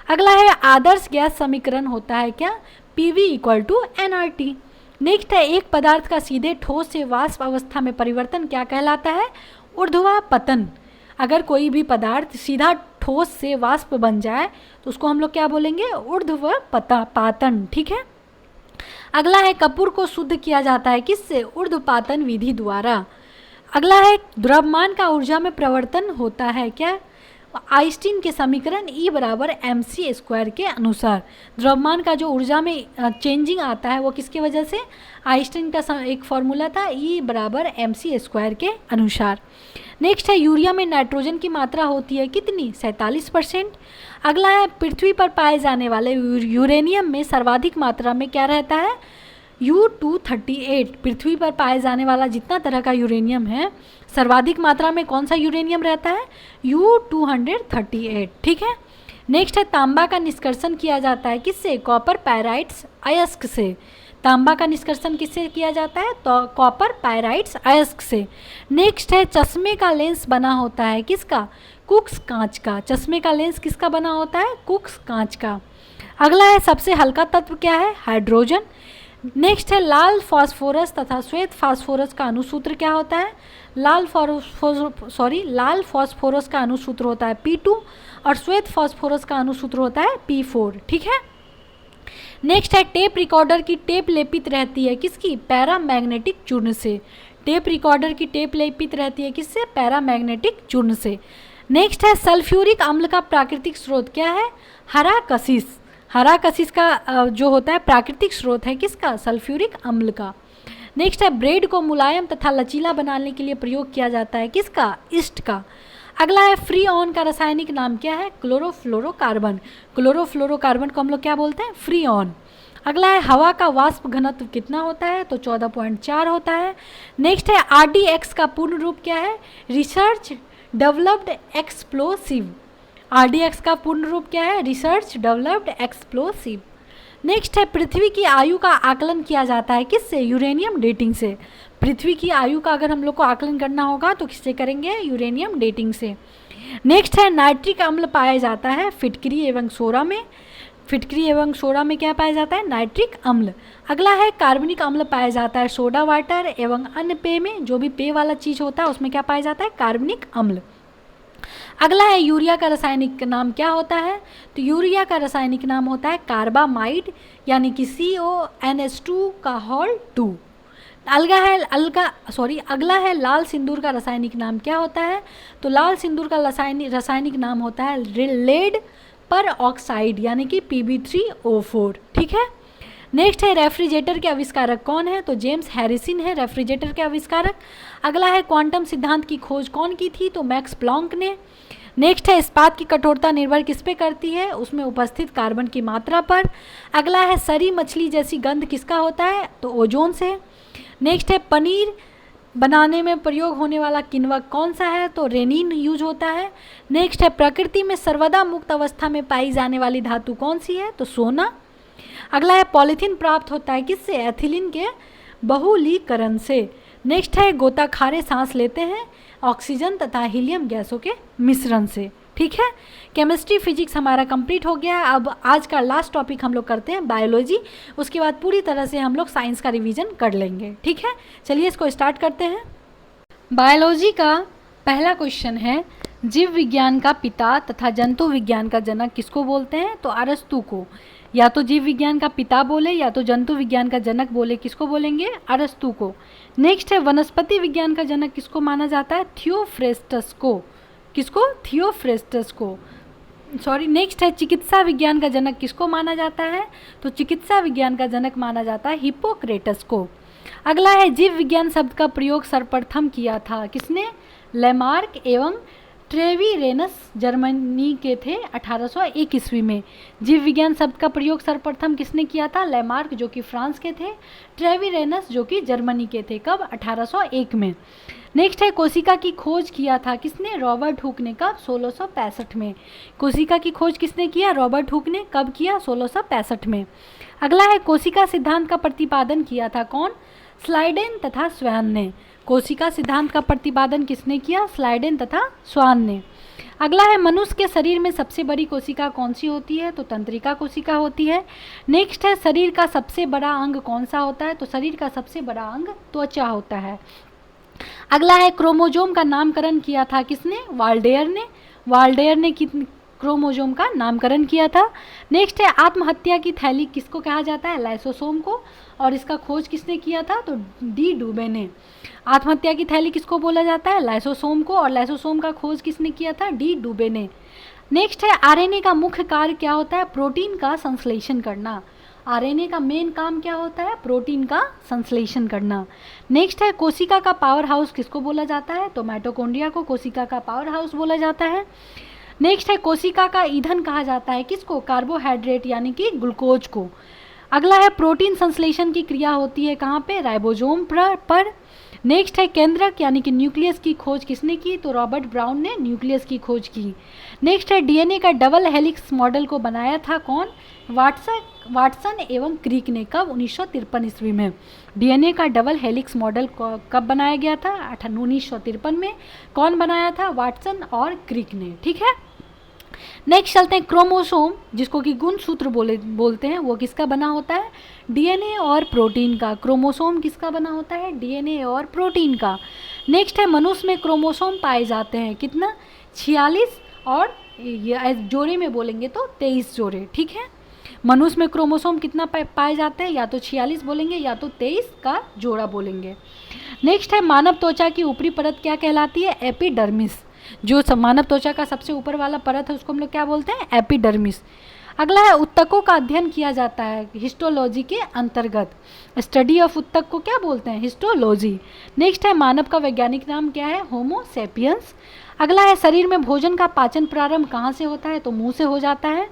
अगला है आदर्श गैस समीकरण होता है क्या, PV equal to nRT। Next है एक पदार्थ का सीधे ठोस से वाष्प अवस्था में परिवर्तन क्या कहलाता है, ऊर्ध्वापतन। अगर कोई भी पदार्थ सीधा ठोस से वाष्प बन जाए तो उसको हम लोग क्या बोलेंगे, ऊर्ध्वपातन। ठीक है। अगला है कपूर को शुद्ध किया जाता है किससे, ऊर्ध्वपातन विधि द्वारा। अगला है द्रव्यमान का ऊर्जा में परिवर्तन होता है क्या, आइंस्टीन के समीकरण E बराबर mc² के अनुसार। द्रव्यमान का जो ऊर्जा में चेंजिंग आता है वो किसकी वजह से, आइंस्टीन का एक फॉर्मूला था E बराबर mc² के अनुसार। नेक्स्ट है यूरिया में नाइट्रोजन की मात्रा होती है कितनी, 47%। अगला है पृथ्वी पर पाए जाने वाले यूरेनियम में सर्वाधिक मात्रा में क्या रहता है, U-238। पृथ्वी पर पाए जाने वाला जितना तरह का यूरेनियम है सर्वाधिक मात्रा में कौन सा यूरेनियम रहता है, U-238। ठीक है। नेक्स्ट है तांबा का निष्कर्षण किया जाता है किससे, कॉपर पायराइट्स अयस्क से। तांबा का निष्कर्षण किससे किया जाता है, तो कॉपर पायराइट्स अयस्क से। नेक्स्ट है चश्मे का लेंस बना होता है किसका, कुक्स कांच का। चश्मे का लेंस किसका बना होता है, कुक्स कांच का। अगला है सबसे हल्का तत्व क्या है, हाइड्रोजन। नेक्स्ट है लाल फास्फोरस तथा श्वेत फास्फोरस का अनुसूत्र क्या होता है, लाल फास्फोरस का अनुसूत्र होता है P2 और श्वेत फास्फोरस का अनुसूत्र होता है P4। ठीक है। नेक्स्ट है टेप रिकॉर्डर की टेप लेपित रहती है किसकी, पैरामैग्नेटिक चूर्ण से। टेप रिकॉर्डर की टेप लेपित रहती है किससे, पैरामैग्नेटिक चूर्ण से। नेक्स्ट है सल्फ्यूरिक अम्ल का प्राकृतिक स्रोत क्या है, हरा कशिश। हरा कशिश का जो होता है प्राकृतिक स्रोत है किसका, सल्फ्यूरिक अम्ल का। नेक्स्ट है ब्रेड को मुलायम तथा लचीला बनाने के लिए प्रयोग किया जाता है किसका, ईस्ट का। अगला है फ्री ऑन का रासायनिक नाम क्या है, क्लोरोफ्लोरोकार्बन। क्लोरोफ्लोरोकार्बन को हम लोग क्या बोलते हैं, फ्री ऑन। अगला है हवा का वाष्प घनत्व कितना होता है, तो 14.4 होता है। नेक्स्ट है RDX का पूर्ण रूप क्या है, रिसर्च डेवलप्ड एक्सप्लोसिव। RDX का पूर्ण रूप क्या है, रिसर्च डेवलप्ड एक्सप्लोसिव। नेक्स्ट है पृथ्वी की आयु का आकलन किया जाता है किससे, यूरेनियम डेटिंग से। पृथ्वी की आयु का अगर हम लोग को आकलन करना होगा तो किससे करेंगे, यूरेनियम डेटिंग से। नेक्स्ट है नाइट्रिक अम्ल पाया जाता है फिटकरी एवं सोडा में। फिटकरी एवं सोडा में क्या पाया जाता है, नाइट्रिक अम्ल। अगला है कार्बनिक अम्ल पाया जाता है सोडा वाटर एवं अन्य पेय में, जो भी पेय वाला चीज़ होता है उसमें क्या पाया जाता है, कार्बनिक अम्ल। अगला है यूरिया का रासायनिक नाम क्या होता है, तो यूरिया का रासायनिक नाम होता है कार्बामाइड यानी कि CONH2 का होल 2। अगला है लाल सिंदूर का रासायनिक नाम क्या होता है, तो लाल सिंदूर का रासायनिक नाम होता है लेड पर ऑक्साइड यानी कि Pb3O4। ठीक है। नेक्स्ट है रेफ्रिजरेटर के आविष्कारक कौन है, तो जेम्स हैरिसन है रेफ्रिजरेटर के आविष्कारक। अगला है क्वांटम सिद्धांत की खोज कौन की थी, तो मैक्स प्लॉन्क ने। नेक्स्ट है इस्पात की कठोरता निर्भर किस पे करती है, उसमें उपस्थित कार्बन की मात्रा पर। अगला है सरी मछली जैसी गंध किसका होता है, तो ओजोन से। नेक्स्ट है पनीर बनाने में प्रयोग होने वाला किण्वक कौन सा है, तो रेनिन यूज होता है। नेक्स्ट है प्रकृति में सर्वदा मुक्त अवस्था में पाई जाने वाली धातु कौन सी है, तो सोना। अगला है पॉलीथीन प्राप्त होता है किससे, एथिलीन के बहुलीकरण से। नेक्स्ट है गोताखारे सांस लेते हैं ऑक्सीजन तथा हीलियम गैसों के मिश्रण से। ठीक है। केमिस्ट्री फिजिक्स हमारा कंप्लीट हो गया है। अब आज का लास्ट टॉपिक हम लोग करते हैं बायोलॉजी, उसके बाद पूरी तरह से हम लोग साइंस का रिवीजन कर लेंगे। ठीक है, चलिए इसको स्टार्ट करते हैं। बायोलॉजी का पहला क्वेश्चन है, जीव विज्ञान का पिता तथा जंतु विज्ञान का जनक किसको बोलते हैं, तो अरस्तु को। या तो जीव विज्ञान का पिता बोले या तो जंतु विज्ञान का जनक बोले, किसको बोलेंगे, अरस्तु को। नेक्स्ट है वनस्पति विज्ञान का जनक किसको माना जाता है, थियोफ्रेस्टस को। किसको, थियोफ्रेस्टस को, सॉरी। नेक्स्ट है चिकित्सा विज्ञान का जनक किसको माना जाता है, तो चिकित्सा विज्ञान का जनक माना जाता है हिप्पोक्रेटस को। अगला है जीव विज्ञान शब्द का प्रयोग सर्वप्रथम किया था किसने, लेमार्क एवं ट्रेविरेनस जर्मनी के थे 1801 ईस्वी में। जीव विज्ञान शब्द का प्रयोग सर्वप्रथम किसने किया था, लेमार्क जो कि फ्रांस के थे, ट्रेविरेनस जो कि जर्मनी के थे, कब, 1801 में। नेक्स्ट है कोशिका की खोज किया था किसने, रॉबर्ट हुक ने, कब, 1665 में। कोशिका की खोज किसने किया, रॉबर्ट हुक ने, कब किया, 1665 में। अगला है कोशिका सिद्धांत का प्रतिपादन किया था कौन, स्लाइडेन तथा स्वान ने। कोशिका सिद्धांत का प्रतिपादन किसने किया? स्लाइडेन तथा स्वान ने। अगला है मनुष्य के शरीर में सबसे बड़ी कोशिका कौन सी होती है? तो तंत्रिका कोशिका होती है। नेक्स्ट है शरीर का सबसे बड़ा अंग कौन सा होता है? तो शरीर का सबसे बड़ा अंग त्वचा होता है। अगला है क्रोमोजोम का नामकरण किया था किसने? वाल्डेयर ने। वाल्डेयर ने क्रोमोजोम का नामकरण किया था। नेक्स्ट है आत्महत्या की थैली किसको कहा जाता है? लाइसोसोम को। और इसका खोज किसने किया था? तो डी डुबे ने। आत्महत्या की थैली किसको बोला जाता है? लाइसोसोम को। और लाइसोसोम का खोज किसने किया था? डी डुबे ने। नेक्स्ट है आरएनए का मुख्य कार्य क्या होता है? प्रोटीन का संश्लेषण करना। आरएनए का मेन काम क्या होता है? प्रोटीन का संश्लेषण करना। नेक्स्ट है कोशिका का पावर हाउस किसको बोला जाता है? तो माइटोकॉन्ड्रिया को कोशिका का पावर हाउस बोला जाता है। नेक्स्ट है कोशिका का ईंधन कहा जाता है किसको? कार्बोहाइड्रेट यानी कि ग्लूकोज को। अगला है प्रोटीन संश्लेषण की क्रिया होती है कहाँ पे? राइबोसोम पर। नेक्स्ट है केंद्रक यानी कि न्यूक्लियस की खोज किसने की? तो रॉबर्ट ब्राउन ने न्यूक्लियस की खोज की। नेक्स्ट है डीएनए का डबल हेलिक्स मॉडल को बनाया था कौन? वाटसन एवं क्रिक ने। कब? 1953 ईस्वी में। डीएनए का डबल हेलिक्स मॉडल कब बनाया गया था? 1953 में। कौन बनाया था? वाटसन और क्रिक ने। ठीक है। नेक्स्ट चलते हैं क्रोमोसोम जिसको कि गुणसूत्र बोलते हैं, वो किसका बना होता है? डीएनए और प्रोटीन का। क्रोमोसोम किसका बना होता है? डीएनए और प्रोटीन का। नेक्स्ट है मनुष्य में क्रोमोसोम पाए जाते हैं कितना? 46 और जोड़े में बोलेंगे तो 23 जोड़े। ठीक है। मनुष्य में क्रोमोसोम कितना पाए जाते हैं? या तो 46 बोलेंगे या तो 23 का जोड़ा बोलेंगे। नेक्स्ट है मानव त्वचा की ऊपरी परत क्या कहलाती है? एपिडर्मिस। जो मानव त्वचा का सबसे ऊपर वाला परत है उसको हम लोग क्या बोलते हैं? एपिडर्मिस। अगला है उत्तकों का अध्ययन किया जाता है हिस्टोलॉजी के अंतर्गत। स्टडी ऑफ उत्तक को क्या बोलते हैं? हिस्टोलॉजी। नेक्स्ट है मानव का वैज्ञानिक नाम क्या है? होमो सेपियंस। अगला है शरीर में भोजन का पाचन प्रारंभ कहाँ से होता है? तो मुंह से हो जाता है।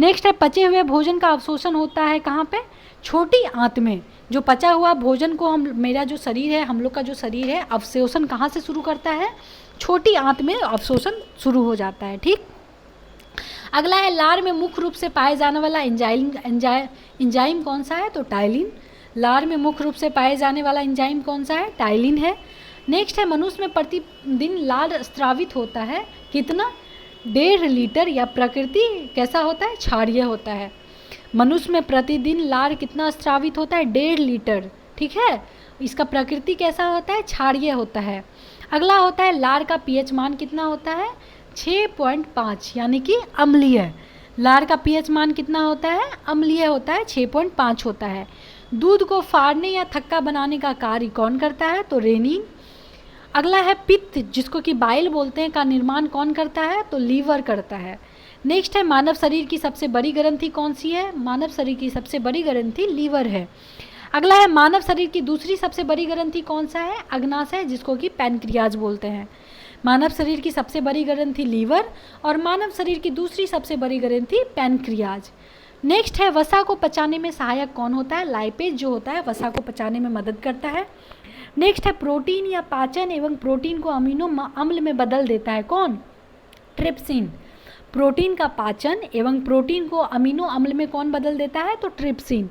नेक्स्ट है पचे हुए भोजन का अवशोषण होता है कहाँ पे? छोटी आंत में। जो पचा हुआ भोजन को मेरा जो शरीर है, हम लोग का जो शरीर है, अवशोषण कहाँ से शुरू करता है? छोटी आंत में अवशोषण शुरू हो जाता है। ठीक। अगला है लार में मुख्य रूप से पाए जाने वाला एंजाइम कौन सा है? तो टाइलिन। लार में मुख्य रूप से पाए जाने वाला एंजाइम कौन सा है? टाइलिन है। नेक्स्ट है मनुष्य में प्रतिदिन लार स्रावित होता है कितना? 1.5 लीटर। या प्रकृति कैसा होता है? क्षारीय होता है। मनुष्य में प्रतिदिन लार कितना स्रावित होता है? 1.5 लीटर। ठीक है। इसका प्रकृति कैसा होता है? क्षारीय होता है। अगला होता है लार का पीएच मान कितना होता है? 6.5 यानी कि अम्लीय। लार का पीएच मान कितना होता है? अम्लीय होता है, 6.5 होता है। दूध को फाड़ने या थक्का बनाने का कार्य कौन करता है? तो रेनिन। अगला है पित्त जिसको कि बाइल बोलते हैं का निर्माण कौन करता है? तो लीवर करता है। नेक्स्ट है मानव शरीर की सबसे बड़ी ग्रंथि कौन सी है? मानव शरीर की सबसे बड़ी ग्रंथि लीवर है। अगला है मानव शरीर की दूसरी सबसे बड़ी ग्रंथि कौन सा है? अग्नाशय जिसको कि पैनक्रियाज बोलते हैं। मानव शरीर की सबसे बड़ी ग्रंथि लीवर और मानव शरीर की दूसरी सबसे बड़ी ग्रंथि पैनक्रियाज। नेक्स्ट है वसा को पचाने में सहायक कौन होता है? लाइपेज जो होता है वसा को पचाने में मदद करता है। नेक्स्ट है प्रोटीन या पाचन एवं प्रोटीन को अमीनो अम्ल में बदल देता है कौन? ट्रिप्सिन। प्रोटीन का पाचन एवं प्रोटीन को अमीनो अम्ल में कौन बदल देता है? तो ट्रिप्सिन।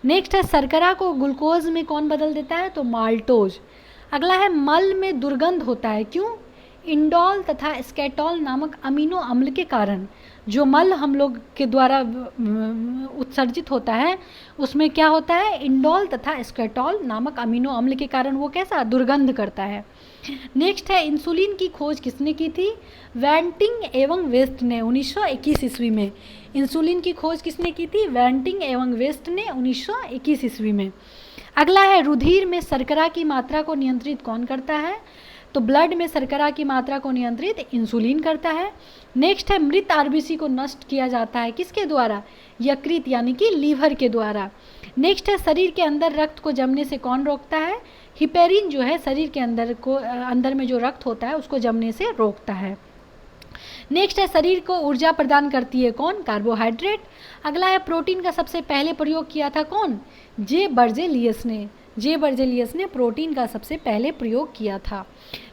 नेक्स्ट है शर्करा को ग्लूकोज में कौन बदल देता है? तो माल्टोज। अगला है मल में दुर्गंध होता है क्यों? इंडोल तथा स्केटॉल नामक अमीनो अम्ल के कारण। जो मल हम लोग के द्वारा उत्सर्जित होता है उसमें क्या होता है? इंडोल तथा स्केटॉल नामक अमीनो अम्ल के कारण वो कैसा? दुर्गंध करता है। नेक्स्ट है इंसुलिन की खोज किसने की थी? वेंटिंग एवं वेस्ट ने 1921 ईस्वी में। इंसुलिन की खोज किसने की थी? वेंटिंग एवं वेस्ट ने 1921 ईस्वी में। अगला है रुधिर में शर्करा की मात्रा को नियंत्रित कौन करता है? तो ब्लड में शर्करा की मात्रा को नियंत्रित इंसुलिन करता है। नेक्स्ट है मृत आरबीसी को नष्ट किया जाता है किसके द्वारा? यकृत यानी कि लीवर के द्वारा। नेक्स्ट है शरीर के अंदर रक्त को जमने से कौन रोकता है? हिपेरिन जो है शरीर के अंदर में जो रक्त होता है उसको जमने से रोकता है। नेक्स्ट है शरीर को ऊर्जा प्रदान करती है कौन? कार्बोहाइड्रेट। अगला है प्रोटीन का सबसे पहले प्रयोग किया था कौन? जे बर्जेलियस ने। जे बर्जेलियस ने प्रोटीन का सबसे पहले प्रयोग किया था।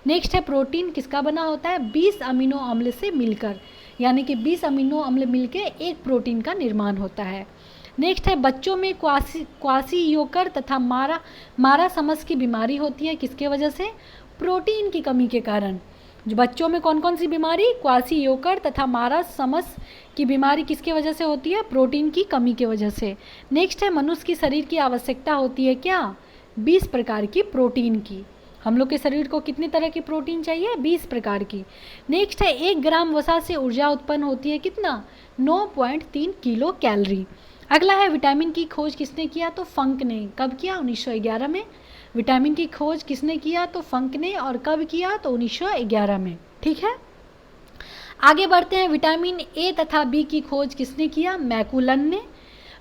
नेक्स्ट है प्रोटीन किसका बना होता है? 20 अमीनो अम्ल से मिलकर, यानी कि 20 अमीनो अम्ल मिलकर एक प्रोटीन का निर्माण होता है। नेक्स्ट है बच्चों में क्वासियोकर तथा मारासमस की बीमारी होती है, किसके वजह से? प्रोटीन की कमी के कारण। जो बच्चों में कौन कौन सी बीमारी? क्वासियोकर तथा मारासमस की बीमारी किसके वजह से होती है? प्रोटीन की कमी के वजह से। नेक्स्ट है मनुष्य की शरीर की आवश्यकता होती है क्या? 20 प्रकार की प्रोटीन की। हम लोग के शरीर को कितने तरह की प्रोटीन चाहिए? 20 प्रकार की। नेक्स्ट है 1 ग्राम वसा से ऊर्जा उत्पन्न होती है कितना? 9.3 किलो कैलोरी। अगला है विटामिन की खोज किसने किया? तो फंक ने। कब किया? 1911 में। विटामिन की खोज किसने किया? तो फंक ने। और कब किया? तो 1911 में। ठीक है, आगे बढ़ते हैं। विटामिन ए तथा बी की खोज किसने किया? मैकुलन ने।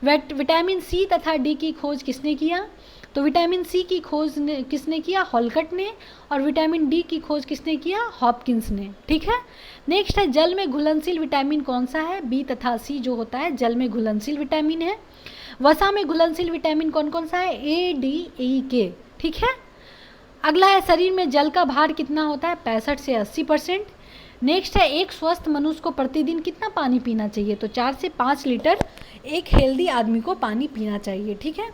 विटामिन सी तथा डी की खोज किसने किया? तो विटामिन सी की खोज किसने किया? हॉलकट ने। और विटामिन डी की खोज किसने किया? हॉपकिंस ने। ठीक है, नेक्स्ट है जल में घुलनशील विटामिन कौन सा है? बी तथा सी जो होता है जल में घुलनशील विटामिन है। वसा में घुलनशील विटामिन कौन कौन सा है? ए, डी, ई, के। ठीक है, अगला है शरीर में जल का भार कितना होता है? 65 से 80%। नेक्स्ट है एक स्वस्थ मनुष्य को प्रतिदिन कितना पानी पीना चाहिए? तो 4 से 5 लीटर एक हेल्दी आदमी को पानी पीना चाहिए। ठीक है,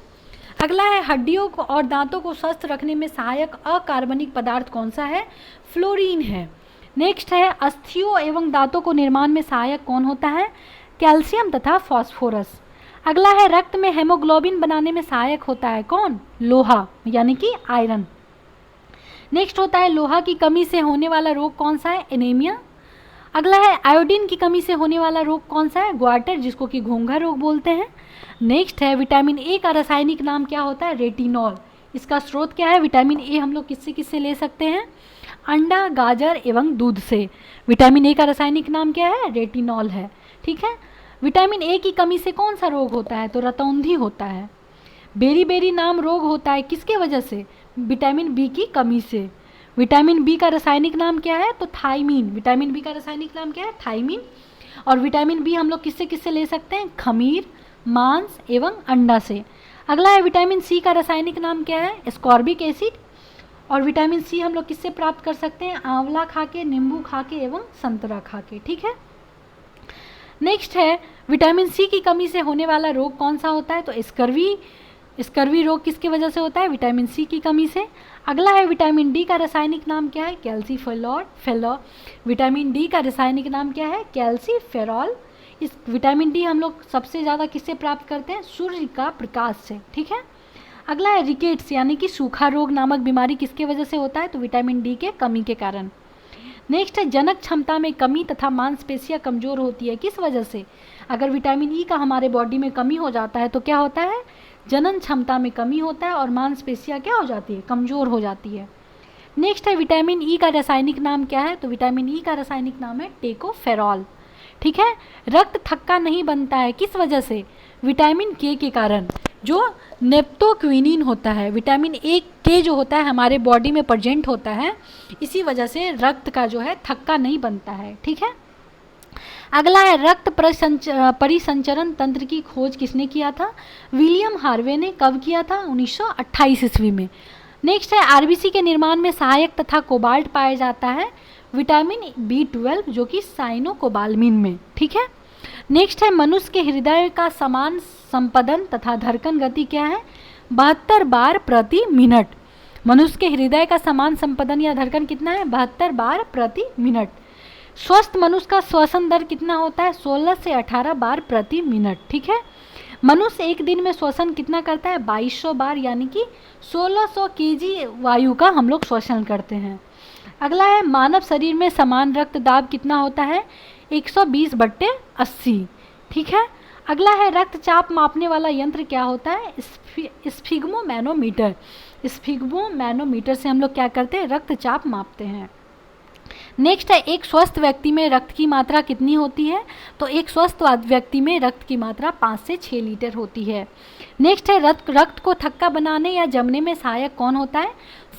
अगला है हड्डियों को और दांतों को स्वस्थ रखने में सहायक अकार्बनिक पदार्थ कौन सा है? फ्लोरीन है। नेक्स्ट है अस्थियों एवं दांतों को निर्माण में सहायक कौन होता है? कैल्शियम तथा फास्फोरस। अगला है रक्त में हेमोग्लोबिन बनाने में सहायक होता है कौन? लोहा यानी कि आयरन। नेक्स्ट होता है लोहा की कमी से होने वाला रोग कौन सा है? एनीमिया। अगला है आयोडीन की कमी से होने वाला रोग कौन सा है? ग्वाटर, जिसको कि घोंघा रोग बोलते हैं। नेक्स्ट है विटामिन ए का रासायनिक नाम क्या होता है? रेटिनॉल। इसका स्रोत क्या है? विटामिन ए हम लोग किससे किससे ले सकते हैं? अंडा, गाजर एवं दूध से। विटामिन ए का रासायनिक नाम क्या है? रेटिनॉल है। ठीक है, विटामिन ए की कमी से कौन सा रोग होता है? तो रतौंधी होता है। बेरी नाम रोग होता है किसके वजह से? विटामिन बी की कमी से। विटामिन बी का रासायनिक नाम क्या है? तो थायमीन। विटामिन बी का रासायनिक नाम क्या है? थायमीन। और विटामिन बी हम लोग किससे किससे ले सकते हैं? खमीर, मांस एवं अंडा से। अगला है विटामिन सी का रासायनिक नाम क्या है? Ascorbic acid. और विटामिन सी हम लोग किससे प्राप्त कर सकते हैं? आंवला खा के, नींबू खा के एवं संतरा खा के। ठीक है, नेक्स्ट है विटामिन सी की कमी से होने वाला रोग कौन सा होता है? तो स्कर्वी रोग किसकी वजह से होता है? विटामिन सी की कमी से। अगला है विटामिन डी का रासायनिक नाम क्या है? कैल्सीफेरॉल। विटामिन डी का रासायनिक नाम क्या है? कैल्सीफेरॉल। इस विटामिन डी हम लोग सबसे ज़्यादा किससे प्राप्त करते हैं? सूर्य का प्रकाश से। ठीक है, अगला है रिकेट्स यानी कि सूखा रोग नामक बीमारी किसके वजह से होता है? तो विटामिन डी के कमी के कारण। नेक्स्ट है जनक क्षमता में कमी तथा मांसपेशियां कमजोर होती है, किस वजह से? अगर विटामिन ई का हमारे बॉडी में कमी हो जाता है तो क्या होता है? जनन क्षमता में कमी होता है और मांसपेशियां क्या हो जाती है? कमजोर हो जाती है। नेक्स्ट है विटामिन ई का रासायनिक नाम क्या है? तो विटामिन ई का रासायनिक नाम है टेकोफेरॉल। ठीक है, रक्त थक्का नहीं बनता है किस वजह से? विटामिन के कारण। जो नेप्टोक्विनिन होता है, विटामिन ए के जो होता है हमारे बॉडी में प्रेजेंट होता है, इसी वजह से रक्त का जो है थक्का नहीं बनता है। ठीक है, अगला है रक्त परिसंचरण तंत्र की खोज किसने किया था? विलियम हार्वे ने। कब किया था? 1928 ईस्वी में। नेक्स्ट है आरबीसी के निर्माण में सहायक तथा कोबाल्ट पाया जाता है विटामिन B12 जो कि साइनोकोबाल्मिन में। ठीक है, नेक्स्ट है मनुष्य के हृदय का समान संपदन तथा धड़कन गति क्या है? 72 बार प्रति मिनट। मनुष्य के हृदय का समान संपदन या धड़कन कितना है? 72 बार प्रति मिनट। स्वस्थ मनुष्य का श्वसन दर कितना होता है? 16 से 18 बार प्रति मिनट। ठीक है, मनुष्य एक दिन में श्वसन कितना करता है? 2200 बार, यानी कि 1600 केजी वायु का हम लोग श्वसन करते हैं। अगला है मानव शरीर में समान रक्त दाब कितना होता है? 120/80। ठीक है, अगला है रक्तचाप मापने वाला यंत्र क्या होता है? स्फिग्मोमैनोमीटर। स्फिग्मोमैनोमीटर से हम लोग क्या करते हैं? रक्तचाप मापते हैं। नेक्स्ट है एक स्वस्थ व्यक्ति में रक्त की मात्रा कितनी होती है? तो एक स्वस्थ व्यक्ति में रक्त की मात्रा 5 से 6 लीटर होती है। नेक्स्ट है रक्त को थक्का बनाने या जमने में सहायक कौन होता है?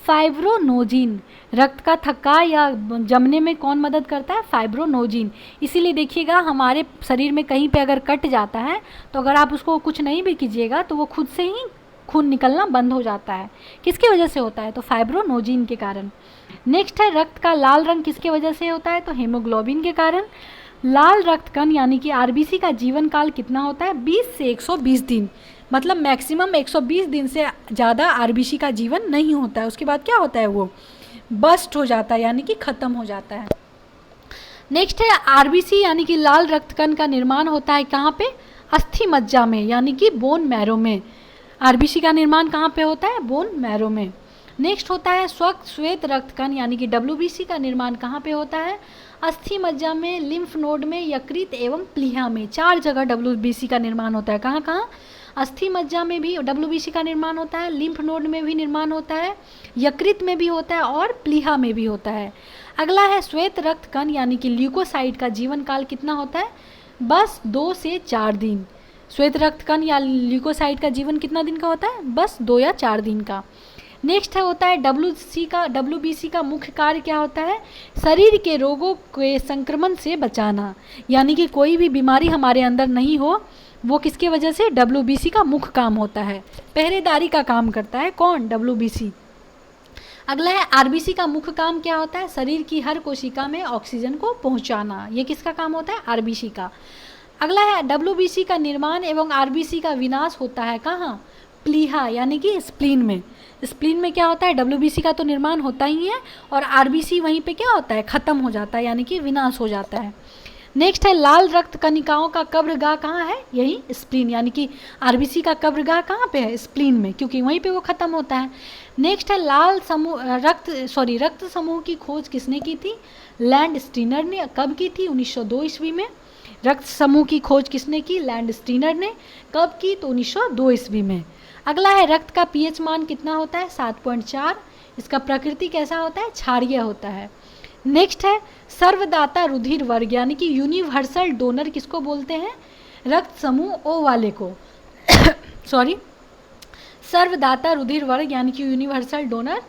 फाइब्रोनोजिन। रक्त का थक्का या जमने में कौन मदद करता है? फाइब्रोनोजिन। इसीलिए देखिएगा हमारे शरीर में कहीं पे अगर कट जाता है तो अगर आप उसको कुछ नहीं भी कीजिएगा तो वो खुद से ही खून निकलना बंद हो जाता है। किसकी वजह से होता है? तो फाइब्रोनोजिन के कारण। नेक्स्ट है रक्त का लाल रंग किसके वजह से होता है? तो हेमोग्लोबिन के कारण। लाल रक्त कण यानी कि आरबीसी का जीवन काल कितना होता है? 20 से 120 दिन, मतलब मैक्सिमम 120 दिन से ज़्यादा आरबीसी का जीवन नहीं होता है। उसके बाद क्या होता है? वो बस्ट हो जाता है, यानी कि ख़त्म हो जाता है। नेक्स्ट है आरबीसी यानी कि लाल रक्त कण का निर्माण होता है कहाँ पे? अस्थि मज्जा में, यानी कि बोन मैरो में। आरबीसी का निर्माण कहाँ पे होता है? बोन मैरो में। नेक्स्ट होता है श्वेत रक्त कण यानी कि डब्ल्यूबीसी का निर्माण कहाँ पे होता है? अस्थि मज्जा में, लिम्फ नोड में, यकृत एवं प्लीहा में। 4 जगह डब्ल्यूबीसी का निर्माण होता है। कहाँ कहाँ? अस्थि मज्जा में भी डब्ल्यूबीसी का निर्माण होता है, लिम्फ नोड में भी निर्माण होता है, यकृत में भी होता है और प्लीहा में भी होता है। अगला है श्वेत रक्त कण यानी कि ल्यूकोसाइट का जीवन काल कितना होता है? बस 2 से 4 दिन। श्वेत रक्त कण या ल्यूकोसाइट का जीवन कितना दिन का होता है? बस 2 या 4 दिन का। नेक्स्ट है होता है डब्ल्यूबीसी का मुख्य कार्य क्या होता है? शरीर के रोगों के संक्रमण से बचाना, यानी कि कोई भी बीमारी हमारे अंदर नहीं हो, वो किसके वजह से? डब्ल्यूबीसी का मुख्य काम होता है। पहरेदारी का काम करता है कौन? डब्ल्यूबीसी। अगला है आरबीसी का मुख्य काम क्या होता है? शरीर की हर कोशिका में ऑक्सीजन को पहुंचाना। ये किसका काम होता है? आरबीसी का। अगला है डब्ल्यूबीसी का निर्माण एवं आरबीसी का विनाश होता है कहाँ? प्लीहा यानी कि स्प्लीन में। स्प्लीन में क्या होता है? डब्ल्यूबीसी का तो निर्माण होता ही है और आरबीसी वहीं पे क्या होता है? ख़त्म हो जाता है, यानी कि विनाश हो जाता है। नेक्स्ट है लाल रक्त कणिकाओं का कब्रगाह कहाँ है? यही स्प्लीन, यानी कि आरबीसी का कब्रगाह कहाँ पे है? स्प्लीन में, क्योंकि वहीं पे वो ख़त्म होता है। नेक्स्ट है रक्त समूह की खोज किसने की थी? लैंड स्टीनर ने। कब की थी? 1902 ईस्वी में। रक्त समूह की खोज किसने की? लैंड स्टीनर ने। कब की? तो 1902 ईस्वी में। अगला है रक्त का पीएच मान कितना होता है? 7.4। इसका प्रकृति कैसा होता है? क्षारीय होता है। नेक्स्ट है सर्वदाता रुधिर वर्ग यानी कि यूनिवर्सल डोनर किसको बोलते हैं? रक्त समूह ओ वाले को सर्वदाता रुधिर वर्ग यानी कि universal donor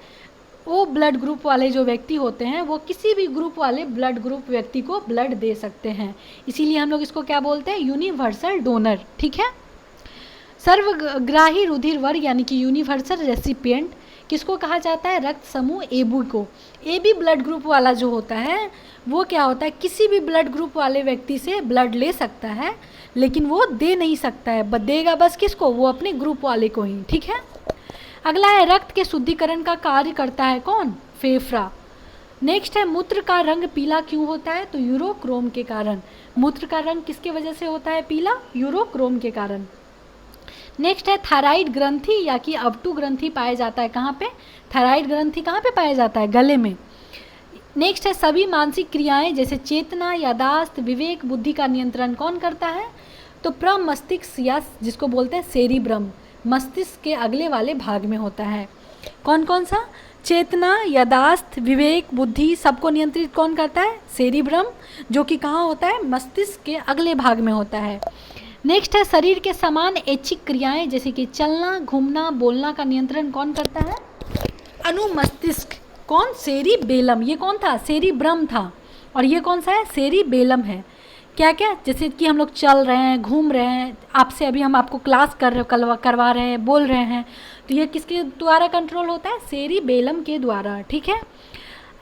O blood group वाले जो व्यक्ति होते हैं वो किसी भी ग्रुप वाले ब्लड ग्रुप व्यक्ति को ब्लड दे सकते हैं, इसीलिए हम लोग इसको क्या बोलते हैं? Universal donor. ठीक है। सर्वग्राही रुधिर वर्ग यानी कि यूनिवर्सल रेसिपिएंट किसको कहा जाता है? रक्त समूह एबी को। एबी ब्लड ग्रुप वाला जो होता है वो क्या होता है? किसी भी ब्लड ग्रुप वाले व्यक्ति से ब्लड ले सकता है, लेकिन वो दे नहीं सकता है। देगा बस किसको? वो अपने ग्रुप वाले को ही। ठीक है। अगला है रक्त के शुद्धिकरण का कार्य करता है कौन? फेफड़ा। नेक्स्ट है मूत्र का रंग पीला क्यों होता है? तो यूरोक्रोम के कारण। मूत्र का रंग किसके वजह से होता है पीला? यूरोक्रोम के कारण। नेक्स्ट है थायराइड ग्रंथि या कि अवटु ग्रंथि पाया जाता है कहाँ पे? थायराइड ग्रंथि कहाँ पे पाया जाता है? गले में। नेक्स्ट है सभी मानसिक क्रियाएं जैसे चेतना, यादाश्त, विवेक, बुद्धि का नियंत्रण कौन करता है? तो प्रमस्तिष्क या जिसको बोलते हैं सेरिब्रम, मस्तिष्क के अगले वाले भाग में होता है। कौन कौन सा? चेतना, यादाश्त, विवेक, बुद्धि सबको नियंत्रित कौन करता है? सेरिब्रम, जो कि कहाँ होता है? मस्तिष्क के अगले भाग में होता है। नेक्स्ट है शरीर के समान ऐच्छिक क्रियाएं जैसे कि चलना, घूमना, बोलना का नियंत्रण कौन करता है? अनुमस्तिष्क। कौन? सेरिबेलम। ये कौन था? सेरिब्रम था। और ये कौन सा है? सेरिबेलम है। क्या क्या? जैसे कि हम लोग चल रहे हैं, घूम रहे हैं, आपसे अभी हम आपको क्लास करवा रहे हैं, बोल रहे हैं, तो ये किसके द्वारा कंट्रोल होता है? सेरिबेलम के द्वारा। ठीक है।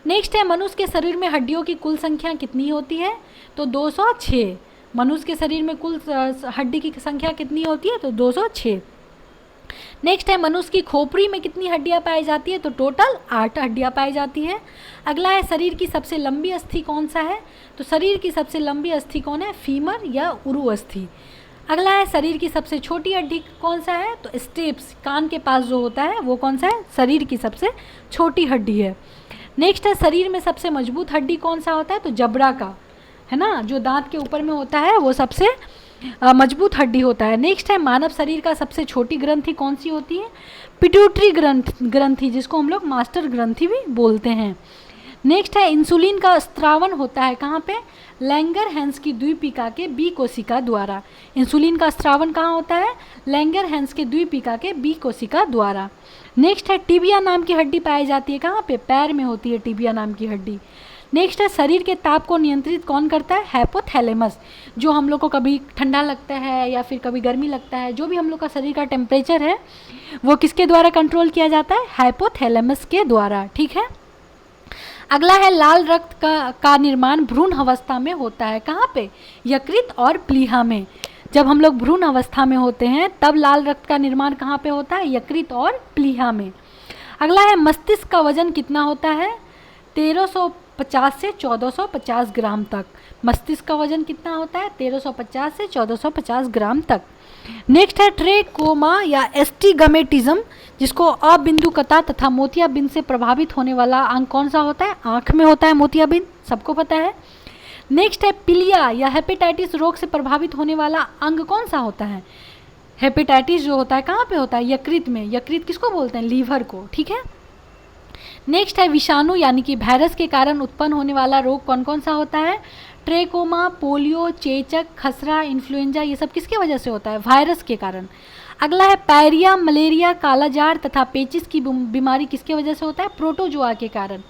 नेक्स्ट है मनुष्य के शरीर में हड्डियों की कुल संख्या कितनी होती है? तो 206। मनुष्य के शरीर में कुल हड्डी की संख्या कितनी होती है? तो 206। नेक्स्ट है मनुष्य की खोपड़ी में कितनी हड्डियां पाई जाती है? तो टोटल 8 हड्डियां पाई जाती है। अगला है शरीर की सबसे लंबी अस्थि कौन सा है? तो शरीर की सबसे लंबी अस्थि कौन है? फीमर या उरु अस्थि। अगला है शरीर की सबसे छोटी हड्डी कौन सा है? तो स्टेप्स, कान के पास जो होता है वो कौन सा है? शरीर की सबसे छोटी हड्डी है। नेक्स्ट है शरीर में सबसे मजबूत हड्डी कौन सा होता है? तो जबड़ा का, है ना, जो दांत के ऊपर में होता है वो सबसे मजबूत हड्डी होता है। नेक्स्ट है मानव शरीर का सबसे छोटी ग्रंथि कौन सी होती है? पिट्यूटरी ग्रंथि, जिसको हम लोग मास्टर ग्रंथि भी बोलते हैं। नेक्स्ट है इंसुलिन का स्त्रावन होता है कहाँ पे? लैंगरहैंस की द्विपिका के बी कोशिका द्वारा। इंसुलिन का स्त्रावन कहाँ होता है? लैंगरहैंस के द्विपिका के बी कोशिका द्वारा। नेक्स्ट है टिबिया नाम की हड्डी पाई जाती है कहाँ पे? पैर में होती है टिबिया नाम की हड्डी। नेक्स्ट है शरीर के ताप को नियंत्रित कौन करता है? हाइपोथैलेमस। जो हम लोग को कभी ठंडा लगता है या फिर कभी गर्मी लगता है, जो भी हम लोग का शरीर का टेम्परेचर है वो किसके द्वारा कंट्रोल किया जाता है? हाइपोथैलेमस के द्वारा। ठीक है। अगला है लाल रक्त का निर्माण भ्रूण अवस्था में होता है। कहाँ पे? यकृत और प्लीहा में। जब हम लोग भ्रूण अवस्था में होते हैं तब लाल रक्त का निर्माण कहाँ पे होता है? यकृत और प्लीहा में। अगला है मस्तिष्क का वजन कितना होता है? 1350 से 1450 ग्राम तक। मस्तिष्क का वजन कितना होता है? 1350 से 1450 ग्राम तक। नेक्स्ट है ट्रेकोमा या एस्टिगमेटिज्म, जिसको अबिंदुकता तथा मोतियाबिंद से प्रभावित होने वाला अंग कौन सा होता है? आँख में होता है मोतियाबिंद, सबको पता है। नेक्स्ट है पीलिया या हेपेटाइटिस रोग से प्रभावित होने वाला अंग कौन सा होता है? हेपेटाइटिस जो होता है कहाँ पे होता है? यकृत में। यकृत किसको बोलते हैं? लीवर को, ठीक है। नेक्स्ट है विषाणु यानी कि वायरस के कारण उत्पन्न होने वाला रोग कौन कौन सा होता है? ट्रेकोमा, पोलियो, चेचक, खसरा, इन्फ्लुएंजा, ये सब किसके वजह से होता है? वायरस के कारण। अगला है पायरिया, मलेरिया, कालाजार तथा पेचिस की बीमारी किसके वजह से होता है? प्रोटोजोआ के कारण।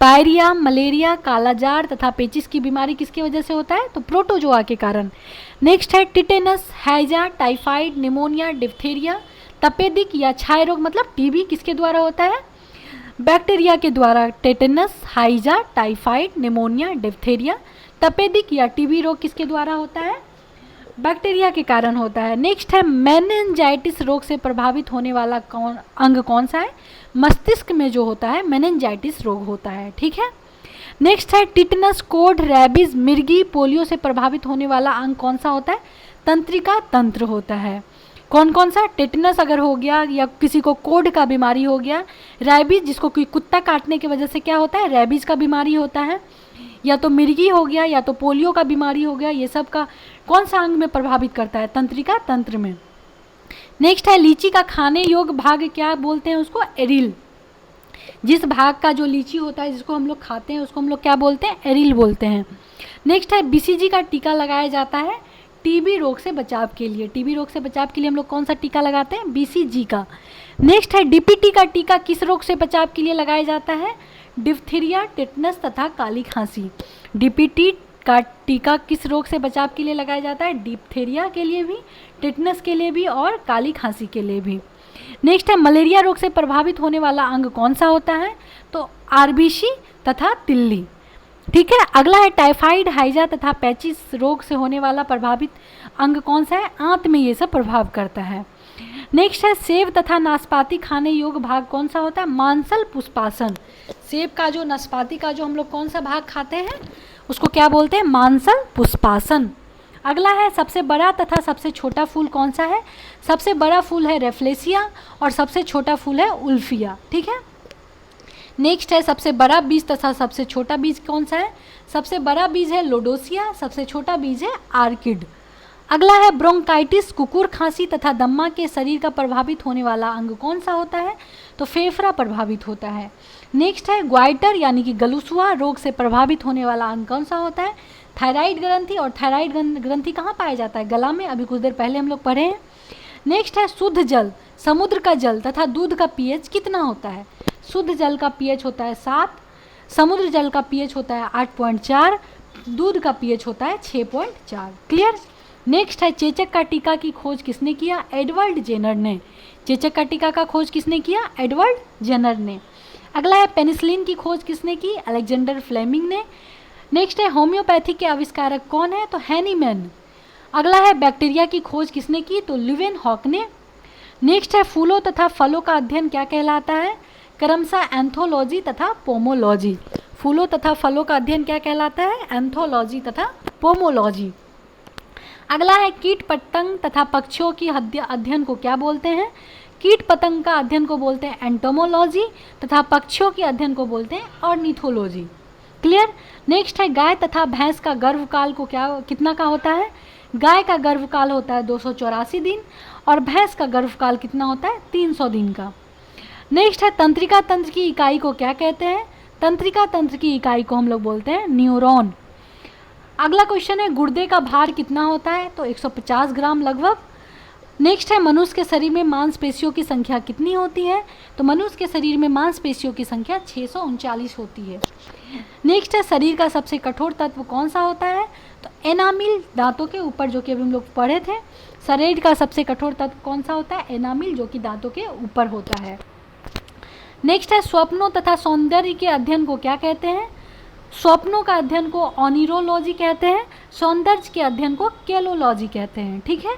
पायरिया, मलेरिया, कालाजार तथा पेचिस की बीमारी किसकी वजह से होता है? तो प्रोटोजोआ के कारण। नेक्स्ट है टिटेनस, हैजा, टाइफाइड, निमोनिया, डिप्थीरिया, तपेदिक या क्षय रोग मतलब टीबी किसके द्वारा होता है? बैक्टीरिया के द्वारा। टेटेनस, हाइजा, टाइफाइड, निमोनिया, डिप्थीरिया, तपेदिक या टीबी रोग किसके द्वारा होता है? बैक्टीरिया के कारण होता है। नेक्स्ट है मेनिंजाइटिस रोग से प्रभावित होने वाला अंग कौन सा है? मस्तिष्क में जो होता है मेनिंजाइटिस रोग होता है, ठीक है। नेक्स्ट है टिटनस, कोढ़, रैबीज, मिर्गी, पोलियो से प्रभावित होने वाला अंग कौन सा होता है? तंत्रिका तंत्र होता है। कौन कौन सा? टिटनस अगर हो गया या किसी को कोढ़ का बीमारी हो गया, रैबीज जिसको कोई कुत्ता काटने की वजह से क्या होता है? रैबीज का बीमारी होता है, या तो मिर्गी हो गया या तो पोलियो का बीमारी हो गया, ये सब का कौन सा अंग में प्रभावित करता है? तंत्रिका तंत्र में। नेक्स्ट है लीची का खाने योग्य भाग क्या बोलते हैं? उसको एरिल। जिस भाग का जो लीची होता है जिसको हम लोग खाते हैं उसको हम लोग क्या बोलते हैं? एरिल बोलते हैं। नेक्स्ट है बीसीजी का टीका लगाया जाता है टीबी रोग से बचाव के लिए। टीबी रोग से बचाव के लिए हम लोग कौन सा टीका लगाते हैं? बीसीजी का। नेक्स्ट है डीपीटी का टीका किस रोग से बचाव के लिए लगाया जाता है? डिप्थीरिया, टिटनस तथा काली खांसी। डीपीटी का टीका किस रोग से बचाव के लिए लगाया जाता है? डिप्थीरिया के लिए भी, टिटनस के लिए भी और काली खांसी के लिए भी। नेक्स्ट है मलेरिया रोग से प्रभावित होने वाला अंग कौन सा होता है? तो आरबीसी तथा तिल्ली, ठीक है। अगला है टाइफाइड, हाइजा तथा पैचिस रोग से होने वाला प्रभावित अंग कौन सा है? आंत में ये सब प्रभाव करता है। नेक्स्ट है सेब तथा नाशपाती खाने योग्य भाग कौन सा होता है? मांसल पुष्पासन। सेब का जो नाशपाती का जो हम लोग कौन सा भाग खाते हैं उसको क्या बोलते हैं? मांसल पुष्पासन। अगला है सबसे बड़ा तथा सबसे छोटा फूल कौन सा है? सबसे बड़ा फूल है रेफ्लेसिया और सबसे छोटा फूल है उल्फिया, ठीक है। नेक्स्ट है सबसे बड़ा बीज तथा सबसे छोटा बीज कौन सा है? सबसे बड़ा बीज है लोडोसिया, सबसे छोटा बीज है आर्किड। अगला है ब्रोंकाइटिस, कुकुर खांसी तथा दम्मा के शरीर का प्रभावित होने वाला अंग कौन सा होता है? तो फेफड़ा प्रभावित होता है। नेक्स्ट है ग्वाइटर यानी कि गलुसुआ रोग से प्रभावित होने वाला अंग कौन सा होता है? थायराइड ग्रंथि। और थायराइड ग्रंथि कहाँ पाया जाता है? गला में, अभी कुछ देर पहले हम लोग पढ़े हैं। नेक्स्ट है शुद्ध जल, समुद्र का जल तथा दूध का पीएच कितना होता है? शुद्ध जल का पीएच होता है 7, समुद्र जल का पीएच होता है 8.4, दूध का पीएच होता है 6.4। क्लियर। नेक्स्ट है चेचक का टीका की खोज किसने किया? एडवर्ड जेनर ने। चेचक का टीका का खोज किसने किया? एडवर्ड जेनर ने। अगला है पेनिसिलिन की खोज किसने की? अलेक्जेंडर फ्लेमिंग ने। नेक्स्ट है होम्योपैथी के आविष्कारक कौन है? तो हैनीमैन। अगला है बैक्टीरिया की खोज किसने की? तो ल्यूवेनहॉक ने। नेक्स्ट है फूलों तथा फलों का अध्ययन क्या कहलाता है? क्रमशः एंथोलॉजी तथा पोमोलॉजी। फूलों तथा फलों का अध्ययन क्या कहलाता है? एंथोलॉजी तथा पोमोलॉजी। अगला है कीट पतंग तथा पक्षियों की अध्ययन को क्या बोलते हैं? कीट पतंग का अध्ययन को बोलते हैं एंटोमोलॉजी तथा पक्षियों के अध्ययन को बोलते हैं ऑर्निथोलॉजी। क्लियर। नेक्स्ट है गाय तथा भैंस का गर्भकाल को कितना का होता है? गाय का गर्भकाल होता है 284 दिन और भैंस का गर्भकाल कितना होता है? 300 दिन का। नेक्स्ट है तंत्रिका तंत्र की इकाई को क्या कहते हैं? तंत्रिका तंत्र की इकाई को हम लोग बोलते हैं न्यूरॉन। अगला क्वेश्चन है गुर्दे का भार कितना होता है? तो 150 ग्राम लगभग। नेक्स्ट है मनुष्य के शरीर में मांसपेशियों की संख्या कितनी होती है? तो मनुष्य के शरीर में मांसपेशियों की संख्या 639 होती है। नेक्स्ट है शरीर का सबसे कठोर तत्व कौन सा होता है? तो एनामिल, दांतों के ऊपर, जो कि अभी हम लोग पढ़े थे। शरीर का सबसे कठोर तत्व कौन सा होता है? एनामिल, जो कि दांतों के ऊपर होता है। नेक्स्ट है स्वप्नों तथा सौंदर्य के अध्ययन को क्या कहते हैं? स्वप्नों का अध्ययन को ऑनिरोलॉजी कहते हैं, सौंदर्य के अध्ययन को केलोलॉजी कहते हैं। ठीक है।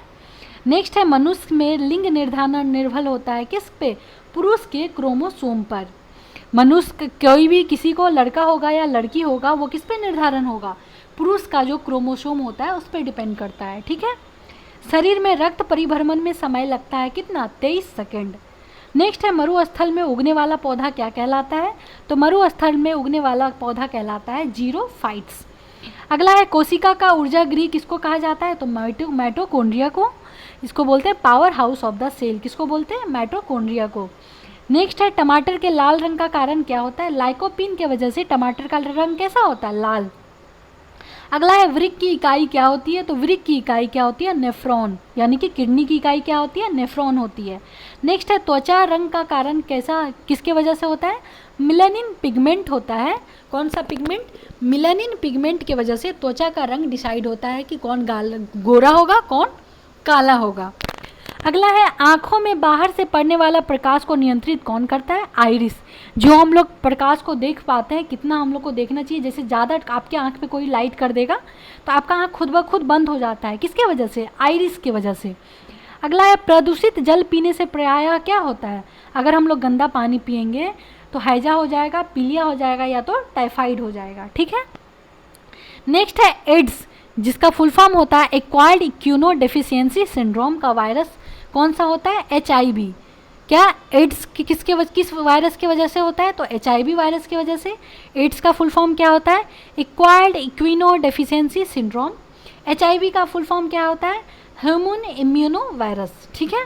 नेक्स्ट है मनुष्य में लिंग निर्धारण निर्भर होता है किस पे? पुरुष के क्रोमोसोम पर। मनुष्य कोई भी किसी को लड़का होगा या लड़की होगा वो किस पे निर्धारण होगा? पुरुष का जो क्रोमोसोम होता है उस पर डिपेंड करता है। ठीक है। शरीर में रक्त परिभ्रमण में समय लगता है कितना? 23 सेकेंड। नेक्स्ट है मरुस्थल में उगने वाला पौधा क्या कहलाता है? तो मरुस्थल में उगने वाला पौधा कहलाता है जीरोफाइट्स। अगला है कोशिका का ऊर्जा गृह किसको कहा जाता है? तो माइटोकॉन्ड्रिया को। इसको बोलते हैं powerhouse of the cell. किसको बोलते हैं? माइटोकॉन्ड्रिया को। नेक्स्ट है टमाटर के लाल रंग का कारण क्या होता है? लाइकोपीन के वजह से टमाटर का रंग कैसा होता है? लाल। अगला है वृक्क की इकाई क्या होती है? तो वृक्क की इकाई क्या होती है? नेफ्रॉन, यानी कि किडनी की इकाई क्या होती है? नेफ्रॉन होती है। नेक्स्ट है त्वचा रंग का कारण कैसा किसके वजह से होता है? मिलेनिन पिगमेंट होता है। कौन सा पिगमेंट? मिलेनिन पिगमेंट की वजह से त्वचा का रंग डिसाइड होता है कि कौन गोरा होगा, कौन काला होगा। अगला है आँखों में बाहर से पड़ने वाला प्रकाश को नियंत्रित कौन करता है? आइरिस। जो हम लोग प्रकाश को देख पाते हैं, कितना हम लोग को देखना चाहिए, जैसे ज़्यादा आपके आँख पे कोई लाइट कर देगा तो आपका आँख खुद ब खुद बंद हो जाता है। किसके वजह से? आइरिस की वजह से। अगला है प्रदूषित जल पीने से प्रायः क्या होता है? अगर हम लोग गंदा पानी पिएंगे तो हैजा हो जाएगा, पीलिया हो जाएगा या तो टाइफाइड हो जाएगा। ठीक है। नेक्स्ट है एड्स, जिसका फुल फॉर्म होता है एक्वायर्ड इम्यूनोडेफिशिएंसी सिंड्रोम का वायरस कौन सा होता है? HIV। क्या एड्स किस वायरस की वजह से होता है? तो HIV वायरस की वजह से। एड्स का फुल फॉर्म क्या होता है? Acquired immunodeficiency syndrome. HIV का फुल फॉर्म क्या होता है? Human immuno virus. ठीक है।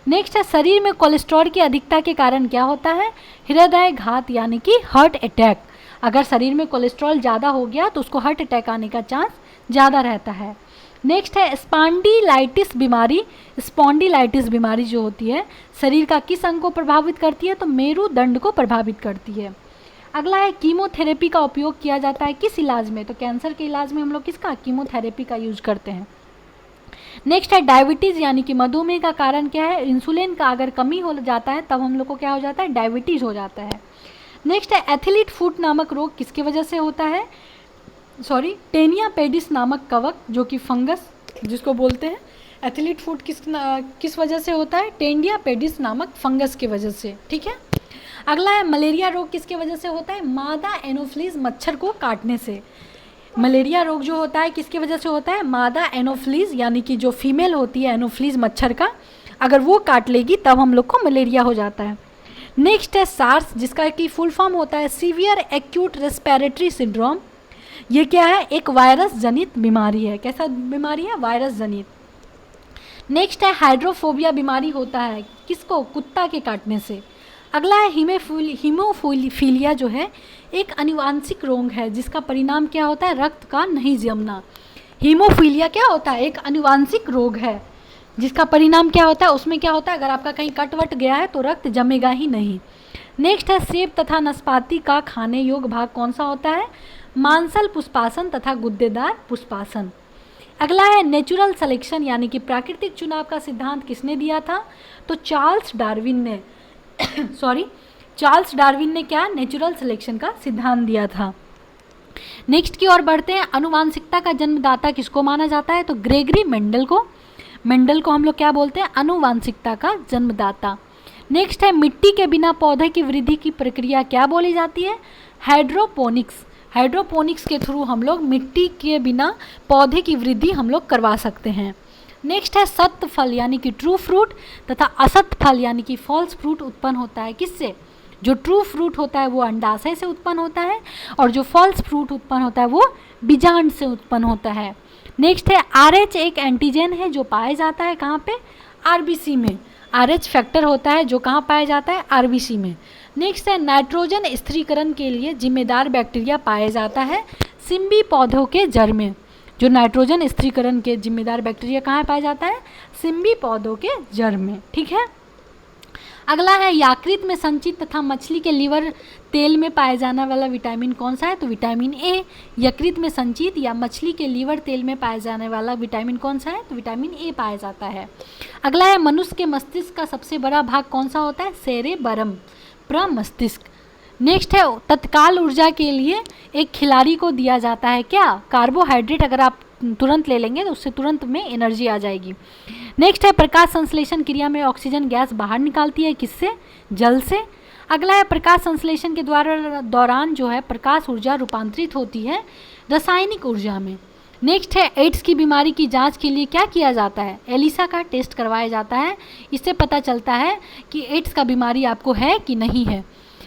नेक्स्ट है शरीर में कोलेस्ट्रॉल की अधिकता के कारण क्या होता है? हृदय घात यानी कि हार्ट अटैक। अगर शरीर में कोलेस्ट्रॉल ज़्यादा हो गया तो उसको हार्ट अटैक आने का चांस ज़्यादा रहता है। नेक्स्ट है स्पॉन्डिलाइटिस बीमारी। स्पॉन्डिलाइटिस बीमारी जो होती है शरीर का किस अंग को प्रभावित करती है? तो मेरुदंड को प्रभावित करती है। अगला है कीमोथेरेपी का उपयोग किया जाता है किस इलाज में? तो कैंसर के इलाज में हम लोग किसका? कीमोथेरेपी का यूज करते हैं। नेक्स्ट है डायबिटीज़ यानी कि मधुमेह का कारण क्या है? इंसुलिन का अगर कमी हो जाता है तब हम लोग को क्या हो जाता है? डायबिटीज़ हो जाता है। नेक्स्ट है एथलीट फुट नामक रोग किसकी वजह से होता है? टेनिया पेडिस नामक कवक जो कि फंगस जिसको बोलते हैं। एथलीट फुट किस वजह से होता है? टेनिया पेडिस नामक फंगस की वजह से। ठीक है। अगला है मलेरिया रोग किसके वजह से होता है? मादा एनोफ्लीज मच्छर को काटने से। मलेरिया रोग जो होता है किसकी वजह से होता है? मादा एनोफ्लीज यानी कि जो फीमेल होती है एनोफ्लीज मच्छर का, अगर वो काट लेगी तब हम लोग को मलेरिया हो जाता है। नेक्स्ट है सार्स, जिसका कि फुल फॉर्म होता है सीवियर एक्यूट रेस्पिरेटरी सिंड्रोम। ये क्या है? एक वायरस जनित बीमारी है। कैसा बीमारी है? वायरस जनित। नेक्स्ट है हाइड्रोफोबिया बीमारी होता है किसको? कुत्ता के काटने से। अगला है हीमोफीलिया जो है एक आनुवांशिक रोग है जिसका परिणाम क्या होता है? रक्त का नहीं जमना। हीमोफीलिया क्या होता है? एक आनुवांशिक रोग है जिसका परिणाम क्या होता है? उसमें क्या होता है? अगर आपका कहीं कट वट गया है तो रक्त जमेगा ही नहीं। नेक्स्ट है सेब तथा नाशपाती का खाने योग्य भाग कौन सा होता है? मांसल पुष्पासन तथा गुद्देदार पुष्पासन। अगला है नेचुरल सिलेक्शन यानी कि प्राकृतिक चुनाव का सिद्धांत किसने दिया था? तो चार्ल्स डार्विन ने चार्ल्स डार्विन ने क्या? नेचुरल सिलेक्शन का सिद्धांत दिया था। नेक्स्ट की ओर बढ़ते हैं। आनुवांशिकता का जन्मदाता किसको माना जाता है? तो ग्रेगरी मेंडल को। मेंडल को हम लोग क्या बोलते हैं? आनुवांशिकता का जन्मदाता। नेक्स्ट है मिट्टी के बिना पौधे की वृद्धि की प्रक्रिया क्या बोली जाती है? हाइड्रोपोनिक्स। हाइड्रोपोनिक्स के थ्रू हम लोग मिट्टी के बिना पौधे की वृद्धि हम लोग करवा सकते हैं। नेक्स्ट है सत्य फल यानी कि ट्रू फ्रूट तथा असत्य फल यानी कि फॉल्स फ्रूट उत्पन्न होता है किससे? जो ट्रू फ्रूट होता है वो अंडाशय से उत्पन्न होता है और जो फॉल्स फ्रूट उत्पन्न होता है वो बीजांड से उत्पन्न होता है। नेक्स्ट है RH एक एंटीजन है जो पाया जाता है कहाँ पे? RBC में। RH फैक्टर होता है जो कहाँ पाया जाता है? RBC में। नेक्स्ट है नाइट्रोजन स्थिरीकरण के लिए जिम्मेदार बैक्टीरिया पाया जाता है सिम्बी पौधों के जड़ में। जो नाइट्रोजन स्थिरीकरण के जिम्मेदार बैक्टीरिया कहाँ पाया जाता है? सिम्बी पौधों के जड़ में। ठीक है। अगला है यकृत में संचित तथा मछली के लीवर तेल में पाया जाने वाला विटामिन कौन सा है? तो विटामिन ए। यकृत में संचित या मछली के लीवर तेल में पाया जाने वाला विटामिन कौन सा है? तो विटामिन ए पाया जाता है। अगला है मनुष्य के मस्तिष्क का सबसे बड़ा भाग कौन सा होता है? सेरेबरम। प्रमस्तिष्क। नेक्स्ट है तत्काल ऊर्जा के लिए एक खिलाड़ी को दिया जाता है क्या? कार्बोहाइड्रेट। अगर आप तुरंत ले लेंगे तो उससे तुरंत में एनर्जी आ जाएगी। नेक्स्ट है प्रकाश संश्लेषण क्रिया में ऑक्सीजन गैस बाहर निकालती है, किससे? जल से। अगला है प्रकाश संश्लेषण के दौरान जो है प्रकाश ऊर्जा रूपांतरित होती है रासायनिक ऊर्जा में। नेक्स्ट है एड्स की बीमारी की जांच के लिए क्या किया जाता है? एलिसा का टेस्ट करवाया जाता है। इससे पता चलता है कि एड्स का बीमारी आपको है कि नहीं है।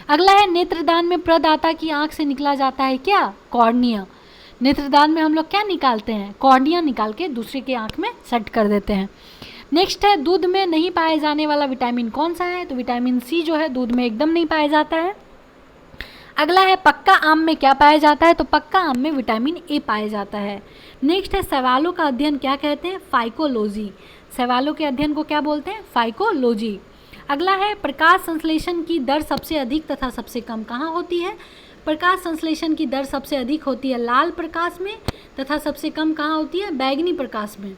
अगला है नेत्रदान में प्रदाता की आंख से निकला जाता है क्या? कॉर्निया। नेत्रदान में हम लोग क्या निकालते हैं? कॉर्निया निकाल के दूसरे के आंख में सेट कर देते हैं। नेक्स्ट है दूध में नहीं पाए जाने वाला विटामिन कौन सा है? तो विटामिन सी जो है दूध में एकदम नहीं पाया जाता है। अगला है पक्का आम में क्या पाया जाता है? तो पक्का आम में विटामिन ए पाया जाता है। नेक्स्ट है सवालों का अध्ययन क्या कहते हैं? फाइकोलॉजी। सवालों के अध्ययन को क्या बोलते हैं? फाइकोलॉजी। अगला है प्रकाश संश्लेषण की दर सबसे अधिक तथा सबसे कम कहाँ होती है? प्रकाश संश्लेषण की दर सबसे अधिक होती है लाल प्रकाश में तथा सबसे कम कहाँ होती है? बैगनी प्रकाश में।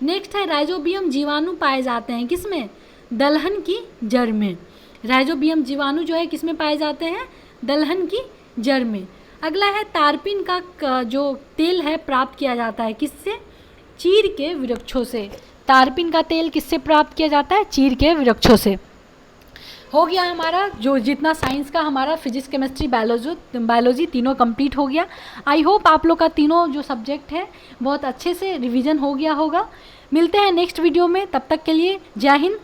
नेक्स्ट है राइजोबियम जीवाणु पाए जाते हैं किसमें? दलहन की जड़ में। राइजोबियम जीवाणु जो है किसमें पाए जाते हैं? दलहन की जड़ में। अगला है तारपीन का जो तेल है प्राप्त किया जाता है किससे? चीड़ के वृक्षों से। तारपीन का तेल किससे प्राप्त किया जाता है? चीड़ के वृक्षों से। हो गया हमारा जो जितना साइंस का हमारा फिजिक्स केमिस्ट्री बायोलॉजी तीनों कंप्लीट हो गया। आई होप आप लोग का तीनों जो सब्जेक्ट है बहुत अच्छे से रिवीजन हो गया होगा। मिलते हैं नेक्स्ट वीडियो में, तब तक के लिए जय हिंद,